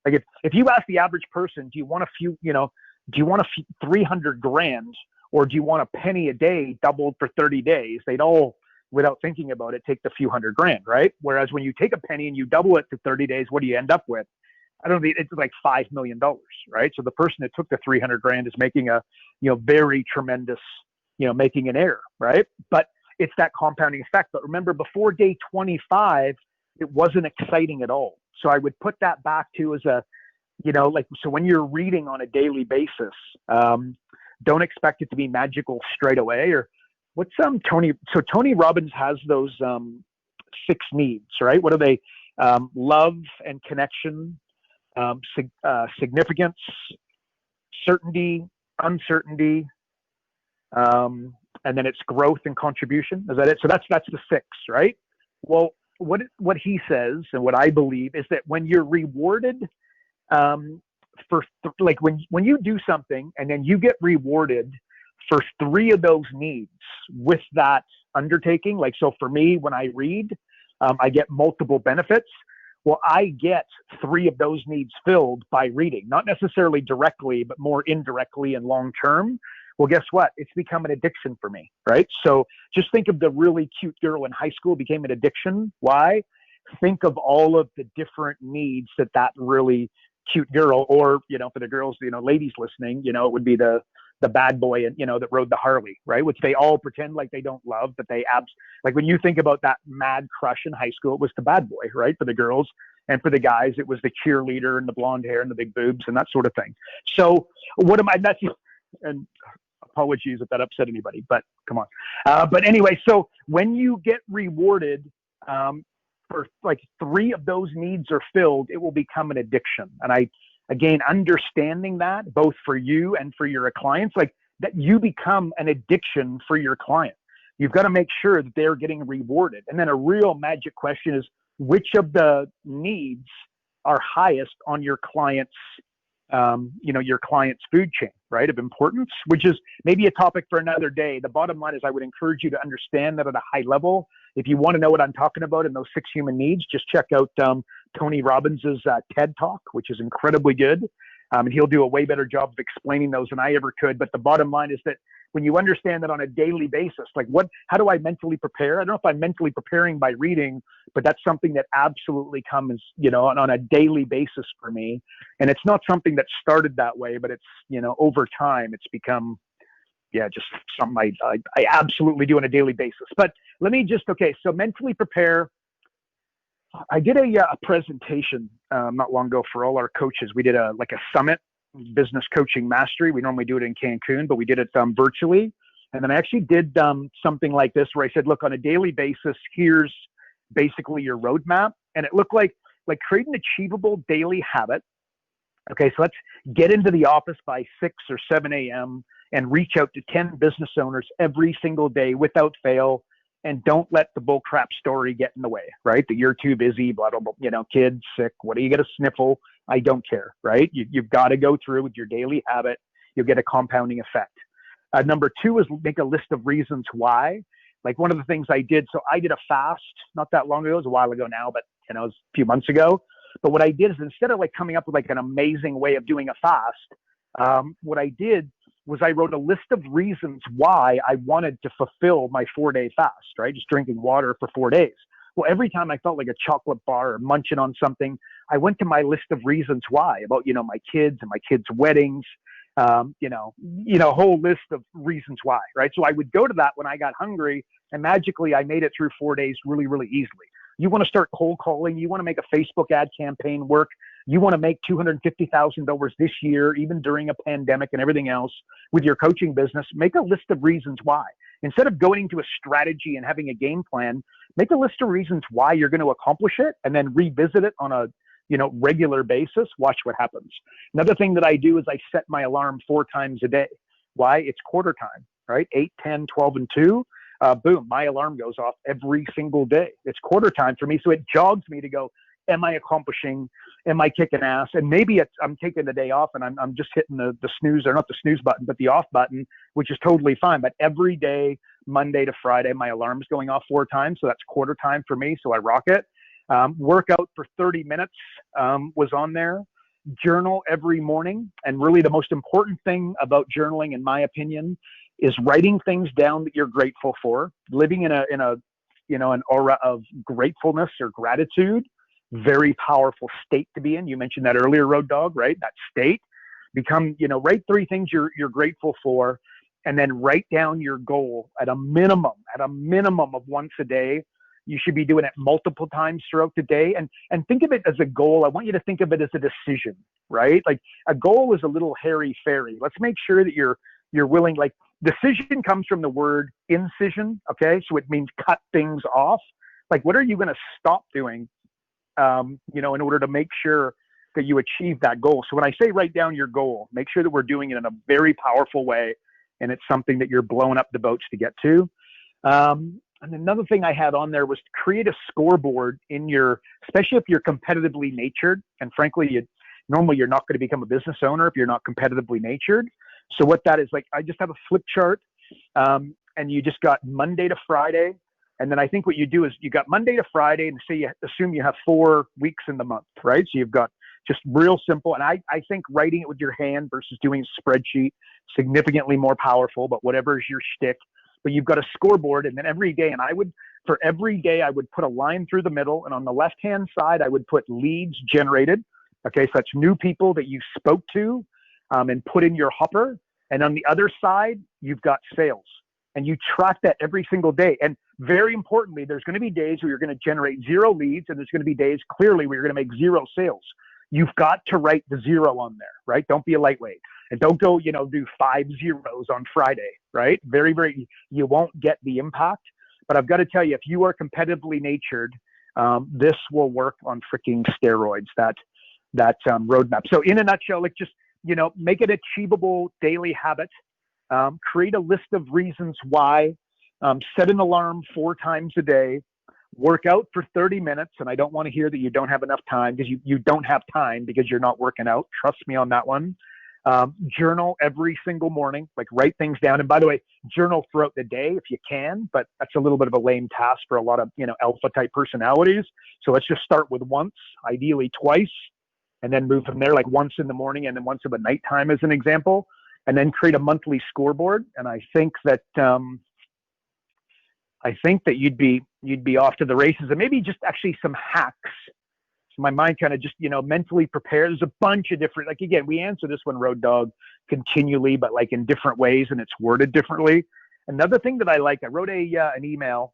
Like if you ask the average person, do you want a few, do you want 300 grand, or do you want a penny a day doubled for 30 days? They'd all, without thinking about it, take the few $100 grand, right? Whereas when you take a penny and you double it to 30 days, what do you end up with? I don't know, it's like $5 million, right? So the person that took the 300 grand is making a, very tremendous, making an error, right? But it's that compounding effect. But remember, before day 25, it wasn't exciting at all. So I would put that back to as a, so when you're reading on a daily basis, don't expect it to be magical straight away. Or what's Tony Robbins has those 6 needs, right? What are they? Love and connection, significance, certainty, uncertainty, and then it's growth and contribution. Is that it? So that's the 6, right? Well, what he says and what I believe is that when you're rewarded when you do something and then you get rewarded for 3 of those needs with that undertaking, like, so for me, when I read, I get multiple benefits. Well, I get 3 of those needs filled by reading, not necessarily directly, but more indirectly and long-term. Well, guess what? It's become an addiction for me, right? So just think of the really cute girl in high school became an addiction. Why? Think of all of the different needs that really cute girl, or, for the girls, ladies listening, it would be the bad boy and, that rode the Harley, right? Which they all pretend like they don't love, but they like when you think about that mad crush in high school, it was the bad boy, right? For the girls, and for the guys, it was the cheerleader and the blonde hair and the big boobs and that sort of thing. So and apologies if that upset anybody, but come on. But anyway, so when you get rewarded, for like 3 of those needs are filled, it will become an addiction. And again, understanding that both for you and for your clients, like that you become an addiction for your client. You've got to make sure that they're getting rewarded. And then a real magic question is, which of the needs are highest on your client's, your client's food chain, right, of importance, which is maybe a topic for another day. The bottom line is I would encourage you to understand that at a high level. If you want to know what I'm talking about in those 6 human needs, just check out Tony Robbins's TED Talk, which is incredibly good. And he'll do a way better job of explaining those than I ever could. But the bottom line is that when you understand that on a daily basis, like how do I mentally prepare? I don't know if I'm mentally preparing by reading, but that's something that absolutely comes, on a daily basis for me. And it's not something that started that way, but it's, over time it's become, just something I absolutely do on a daily basis. But let me so mentally prepare. I did a presentation not long ago for all our coaches. We did a summit, business coaching mastery. We normally do it in Cancun, but we did it virtually. And then I actually did something like this where I said, look, on a daily basis, here's basically your roadmap. And it looked like create an achievable daily habit. Okay, so let's get into the office by 6 or 7 a.m. and reach out to 10 business owners every single day without fail. And don't let the bullcrap story get in the way, right? That you're too busy, blah, blah, blah, kids sick. What do you get a sniffle? I don't care, right? You've got to go through with your daily habit. You'll get a compounding effect. Number 2 is make a list of reasons why. Like one of the things I did, so I did a fast not that long ago, it was a while ago now, but it was a few months ago. But what I did is instead of coming up with an amazing way of doing a fast, what I did was I wrote a list of reasons why I wanted to fulfill my 4-day fast, right? Just drinking water for 4 days. Well, every time I felt like a chocolate bar or munching on something, I went to my list of reasons why about, my kids and my kids' weddings, a whole list of reasons why, right? So I would go to that when I got hungry, and magically I made it through 4 days really, really easily. You want to start cold calling, you want to make a Facebook ad campaign work, you want to make $250,000 this year, even during a pandemic and everything else with your coaching business, make a list of reasons why. Instead of going to a strategy and having a game plan, make a list of reasons why you're going to accomplish it and then revisit it on a regular basis. Watch what happens. Another thing that I do is I set my alarm 4 times a day. Why? It's quarter time, right? 8, 10, 12, and 2. Boom, my alarm goes off every single day. It's quarter time for me. So it jogs me to go, am I accomplishing? Am I kicking ass? And maybe I'm taking the day off and I'm just hitting the snooze, or not the snooze button, but the off button, which is totally fine. But every day, Monday to Friday, my alarm's going off 4 times. So that's quarter time for me. So I rock it. Workout for 30 minutes was on there. Journal every morning. And really the most important thing about journaling, in my opinion, is writing things down that you're grateful for, living in an aura of gratefulness or gratitude. Very powerful state to be in. You mentioned that earlier, Road Dog, right? That state. Write 3 things you're grateful for, and then write down your goal at a minimum of once a day. You should be doing it multiple times throughout the day, and think of it as a goal. I want you to think of it as a decision, right? Like a goal is a little hairy fairy. Let's make sure that you're willing. Like decision comes from the word incision. Okay. So it means cut things off. Like, what are you going to stop doing? In order to make sure that you achieve that goal. So when I say write down your goal, make sure that we're doing it in a very powerful way, and it's something that you're blowing up the boats to get to. And another thing I had on there was to create a scoreboard especially if you're competitively natured. And frankly, normally you're not going to become a business owner if you're not competitively natured. So what that is, I just have a flip chart, and you just got Monday to Friday. And then I think what you do is you got Monday to Friday, and say you assume you have 4 weeks in the month, right? So you've got just real simple. And I think writing it with your hand versus doing a spreadsheet, significantly more powerful, but whatever is your shtick. But you've got a scoreboard, and then every day, for every day, I would put a line through the middle, and on the left-hand side, I would put leads generated. Okay, so that's new people that you spoke to and put in your hopper. And on the other side, you've got sales. And you track that every single day. And very importantly, there's going to be days where you're going to generate 0 leads, and there's going to be days clearly where you're going to make 0 sales. You've got to write the 0 on there, right? Don't be a lightweight, and don't go, do 5 zeros on Friday, right? Very, very, you won't get the impact. But I've got to tell you, if you are competitively natured, this will work on freaking steroids, that roadmap. So in a nutshell, just, make it achievable daily habit. Create a list of reasons why, set an alarm 4 times a day, work out for 30 minutes. And I don't want to hear that you don't have enough time, because you don't have time because you're not working out. Trust me on that one. Journal every single morning, write things down. And by the way, journal throughout the day if you can, but that's a little bit of a lame task for a lot of, alpha type personalities. So let's just start with once, ideally twice, and then move from there, once in the morning and then once at the nighttime as an example. And then create a monthly scoreboard. And I think that you'd be off to the races. And maybe just actually some hacks. So my mind kind of just mentally prepared. There's a bunch of different. Again, we answer this one, Road Dog, continually, but in different ways, and it's worded differently. Another thing that I wrote an email.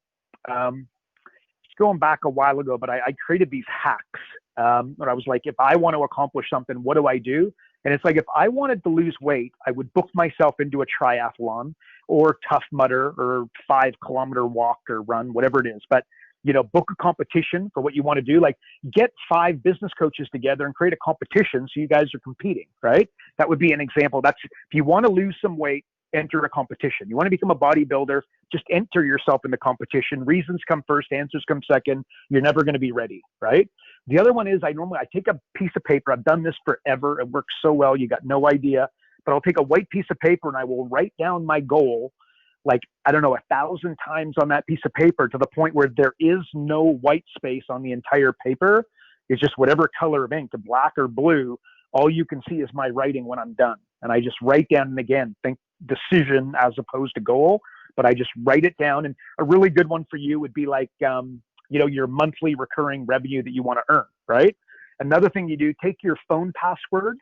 It's going back a while ago, but I created these hacks. Where I was like, if I want to accomplish something, what do I do? And it's if I wanted to lose weight, I would book myself into a triathlon or Tough Mudder or 5-kilometer walk or run, whatever it is. But book a competition for what you want to do. Like get 5 business coaches together and create a competition so you guys are competing, right? That would be an example. That's if you want to lose some weight, enter a competition. You want to become a bodybuilder, just enter yourself in the competition. Reasons come first, answers come second. You're never going to be ready, right? The other one is I take a piece of paper. I've done this forever. It works so well. You got no idea. But I'll take a white piece of paper and I will write down my goal, like, 1,000 times on that piece of paper to the point where there is no white space on the entire paper. It's just whatever color of ink, black or blue. All you can see is my writing when I'm done. And I just write down, and again, think decision as opposed to goal, but I just write it down. And a really good one for you would be like, your monthly recurring revenue that you want to earn, right? Another thing you do, take your phone password,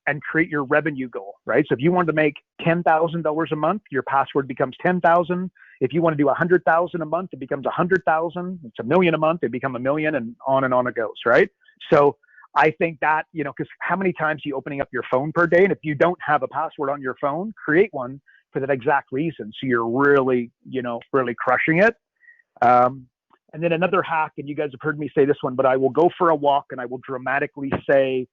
and create your revenue goal, right? So if you wanted to make $10,000 a month, your password becomes 10,000. If you want to do 100,000 a month, it becomes 100,000. It's $1 million a month, it becomes $1 million, and on it goes, right? So I think that, because how many times are you opening up your phone per day? And if you don't have a password on your phone, create one for that exact reason. So you're really, really crushing it. And then another hack, and you guys have heard me say this one, but I will go for a walk and I will dramatically say,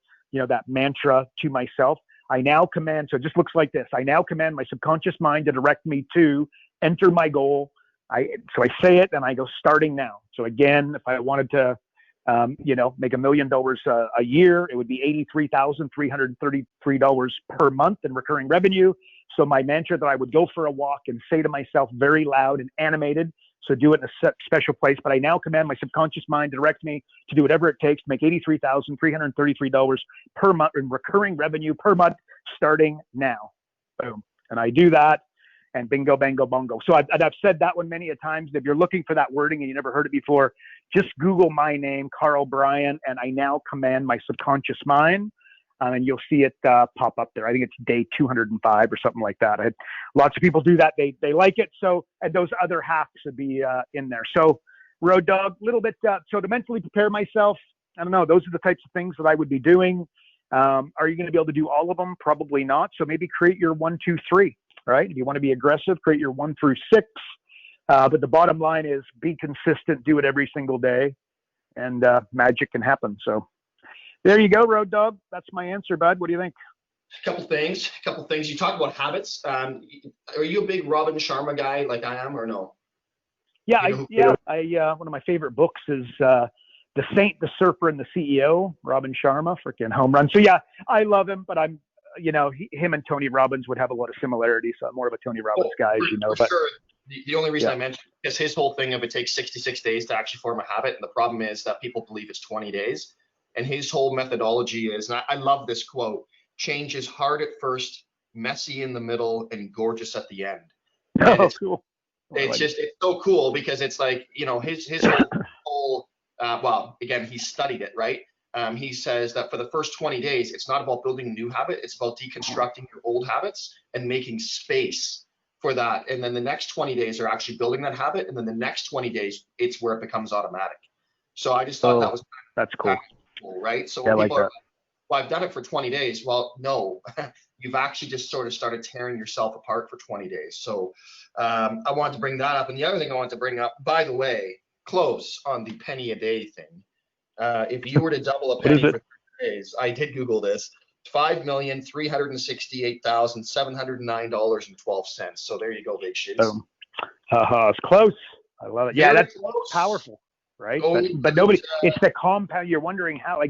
that mantra to myself. I now command, so it just looks like this. I now command my subconscious mind to direct me to enter my goal. So I say it and I go starting now. So again, if I wanted to, make $1 million a year, it would be $83,333 per month in recurring revenue. So my mantra that I would go for a walk and say to myself very loud and animated, so do it in a special place, but I now command my subconscious mind to direct me to do whatever it takes to make $83,333 per month in recurring revenue per month, starting now. Boom. And I do that, and bingo, bango, bongo. So I've said that one many a times. If you're looking for that wording and you never heard it before, just Google my name, Karl Bryan, and I now command my subconscious mind. And you'll see it pop up there. I think it's day 205 or something like that. I had lots of people do that. They like it. So, and those other hacks would be in there. So Road Dog, a little bit. So to mentally prepare myself, I don't know. Those are the types of things that I would be doing. Are you going to be able to do all of them? Probably not. So maybe create your 1, 2, 3, right? If you want to be aggressive, create your 1 through 6. But the bottom line is be consistent, do it every single day, and magic can happen. So there you go, Road Dog. That's my answer, bud. What do you think? A couple things. You talk about habits. Are you a big Robin Sharma guy like I am, or no? Yeah, one of my favorite books is The Saint, the Surfer, and the CEO, Robin Sharma, freaking home run. So yeah, I love him, but I'm, him and Tony Robbins would have a lot of similarities. So I'm more of a Tony Robbins guy, as you know. But sure. The only reason I mentioned is his whole thing of it takes 66 days to actually form a habit, and the problem is that people believe it's 20 days. And his whole methodology is, and I love this quote, change is hard at first, messy in the middle, and gorgeous at the end. Cool. It's so cool because it's like, his whole well, again, he studied it, right? He says that for the first 20 days, it's not about building a new habit. It's about deconstructing your old habits and making space for that. And then the next 20 days are actually building that habit. And then the next 20 days, it's where it becomes automatic. So I just thought that was that's cool. Right? So yeah, when people like are like, well, I've done it for 20 days. Well, no, you've actually just sort of started tearing yourself apart for 20 days. So I wanted to bring that up. And the other thing I wanted to bring up, by the way, close on the penny a day thing. If you were to double a penny for 30 days, I did Google this, $5,368,709.12. So there you go, big shiz. It's close. I love it. Yeah, Very that's close. Powerful, right? But nobody, it's the compound. You're wondering how,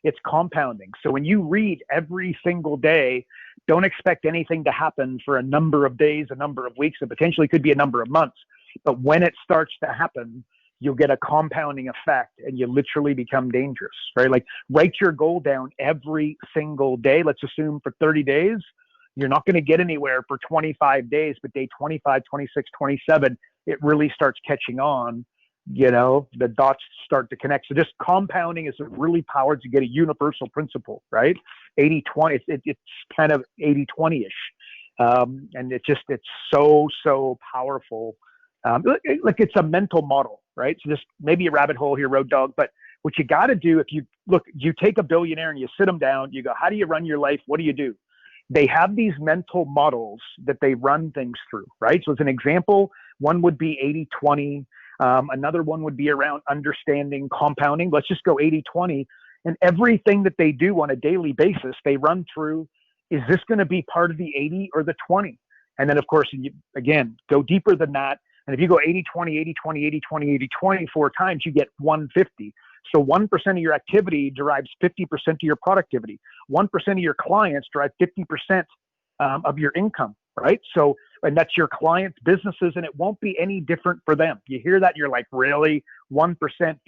it's compounding. So when you read every single day, don't expect anything to happen for a number of days, a number of weeks, and potentially could be a number of months. But when it starts to happen, you'll get a compounding effect and you literally become dangerous, right? Like write your goal down every single day. Let's assume for 30 days, you're not going to get anywhere for 25 days, but day 25, 26, 27, it really starts catching on, the dots start to connect. So just compounding is really powered to get a universal principle, right? 80-20, it's kind of 80-20-ish. And it's so powerful. Like it's a mental model, right? So just maybe a rabbit hole here, Road Dog, but what you got to do, if you take a billionaire and you sit them down, you go, how do you run your life? What do you do? They have these mental models that they run things through, right? So as an example, one would be 80-20. Another one would be around understanding compounding. Let's just go 80-20. And everything that they do on a daily basis, they run through, is this going to be part of the 80 or the 20? And then, of course, again, go deeper than that. And if you go 80-20, 80-20, 80-20, 80-20 four times, you get 150. So 1% of your activity derives 50% of your productivity. 1% of your clients drive 50% of your income, right? So, and that's your clients' businesses, and it won't be any different for them. You hear that, you're like, really? 1%, 50%?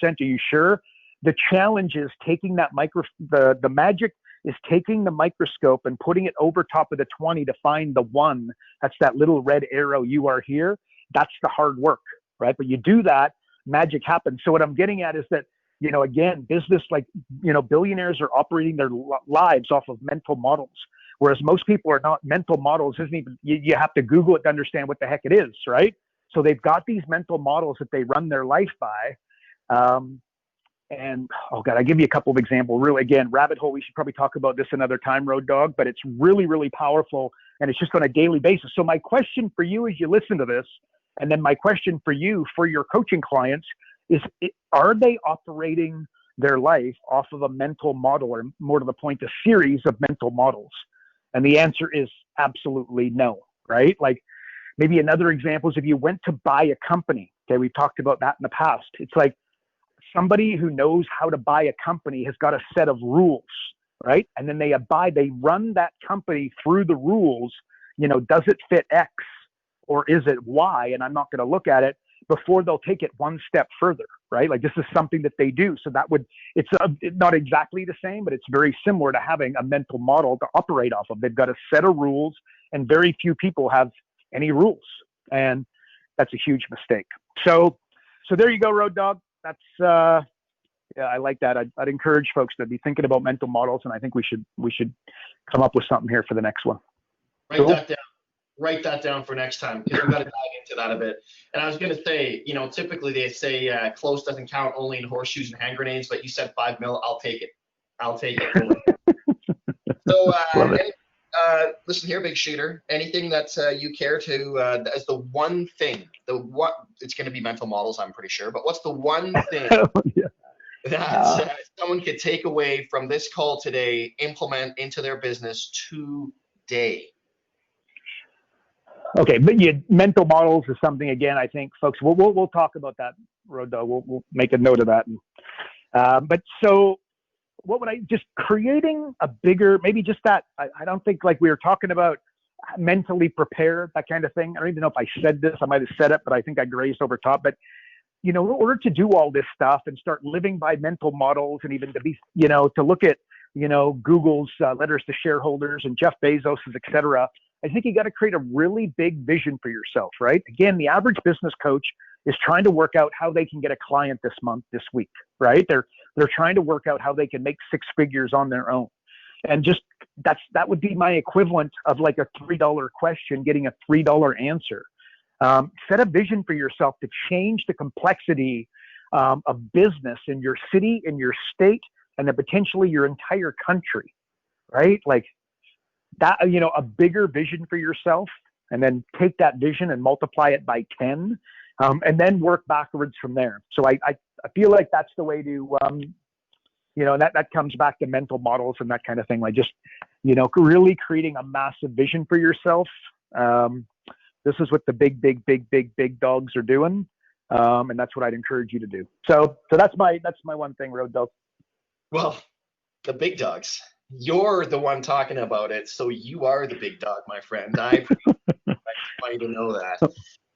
Are you sure? The challenge is taking that the magic is taking the microscope and putting it over top of the 20 to find the one. That's that little red arrow, you are here. That's the hard work, right? But you do that, magic happens. So what I'm getting at is that, again, business, like, billionaires are operating their lives off of mental models, whereas most people are not. Mental models isn't even, you have to Google it to understand what the heck it is, right? So they've got these mental models that they run their life by. And, oh God, I'll give you a couple of examples. Really, again, rabbit hole, we should probably talk about this another time, Road Dog, but it's really, really powerful, and it's just on a daily basis. So my question for you as you listen to this, and then my question for you, for your coaching clients, is are they operating their life off of a mental model, or more to the point, a series of mental models? And the answer is absolutely no, right? Like, maybe another example is if you went to buy a company. Okay, we've talked about that in the past. It's like somebody who knows how to buy a company has got a set of rules, right? And then they run that company through the rules. Does it fit X or is it Y? And I'm not going to look at it before they'll take it one step further, right? Like, this is something that they do. So it's not exactly the same, but it's very similar to having a mental model to operate off of. They've got a set of rules, and very few people have any rules. And that's a huge mistake. So there you go, Road Dog. That's, yeah, I like that. I'd encourage folks to be thinking about mental models, and I think we should come up with something here for the next one. Write that down for next time, because we've got to dive into that a bit. And I was going to say, typically they say close doesn't count, only in horseshoes and hand grenades, but you said 5 mil, I'll take it. So, listen here, big shooter, anything that you care to, as the one thing, it's going to be mental models, I'm pretty sure, but what's the one thing that someone could take away from this call today, implement into their business today? Okay, but mental models is something, again, I think, folks, we'll talk about that, Road Dog. We'll make a note of that. But so what would just creating a bigger, maybe just that, I don't think, like we were talking about mentally prepared, that kind of thing. I don't even know if I said this, I might have said it, but I think I grazed over top. But, in order to do all this stuff and start living by mental models, and even to be, to look at, Google's letters to shareholders and Jeff Bezos's, et cetera, I think you got to create a really big vision for yourself, right? Again, the average business coach is trying to work out how they can get a client this month, this week, right? They're trying to work out how they can make 6 figures on their own. And just that would be my equivalent of like a $3 question, getting a $3 answer. Set a vision for yourself to change the complexity of business in your city, in your state, and then potentially your entire country, right? Like that, a bigger vision for yourself, and then take that vision and multiply it by 10, and then work backwards from there. So I feel like that's the way to, that comes back to mental models and that kind of thing. Like just, really creating a massive vision for yourself. This is what the big dogs are doing. And that's what I'd encourage you to do. So that's my one thing, Road Dog. Well, the big dogs, you're the one talking about it. So you are the big dog, my friend. I want you to know that.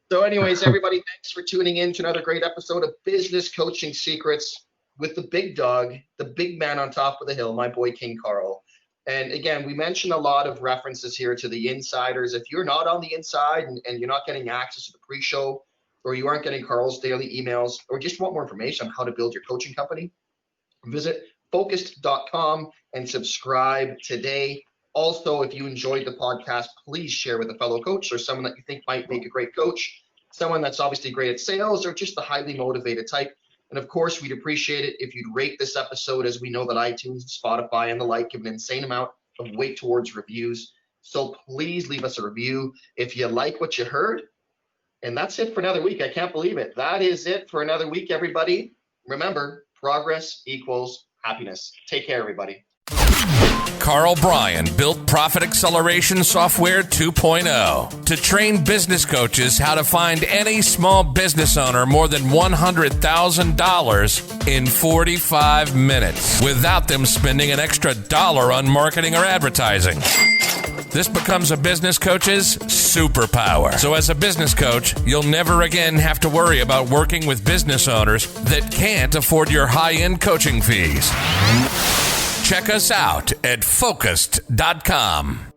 So anyways, everybody, thanks for tuning in to another great episode of Business Coaching Secrets with the big dog, the big man on top of the hill, my boy, King Karl. And again, we mentioned a lot of references here to the insiders. If you're not on the inside and you're not getting access to the pre-show, or you aren't getting Karl's daily emails, or just want more information on how to build your coaching company, visit focused.com and subscribe today. Also, if you enjoyed the podcast, please share with a fellow coach or someone that you think might make a great coach, someone that's obviously great at sales, or just the highly motivated type. And of course, we'd appreciate it if you'd rate this episode, as we know that iTunes, Spotify, and the like give an insane amount of weight towards reviews. So please leave us a review. If you like what you heard, And that's it for another week. I can't believe it. That is it for another week, everybody. Remember, progress equals happiness. Take care, everybody. Karl Bryan built Profit Acceleration Software 2.0 to train business coaches how to find any small business owner more than $100,000 in 45 minutes without them spending an extra dollar on marketing or advertising. This becomes a business coach's superpower. So as a business coach, you'll never again have to worry about working with business owners that can't afford your high-end coaching fees. Check us out at focused.com.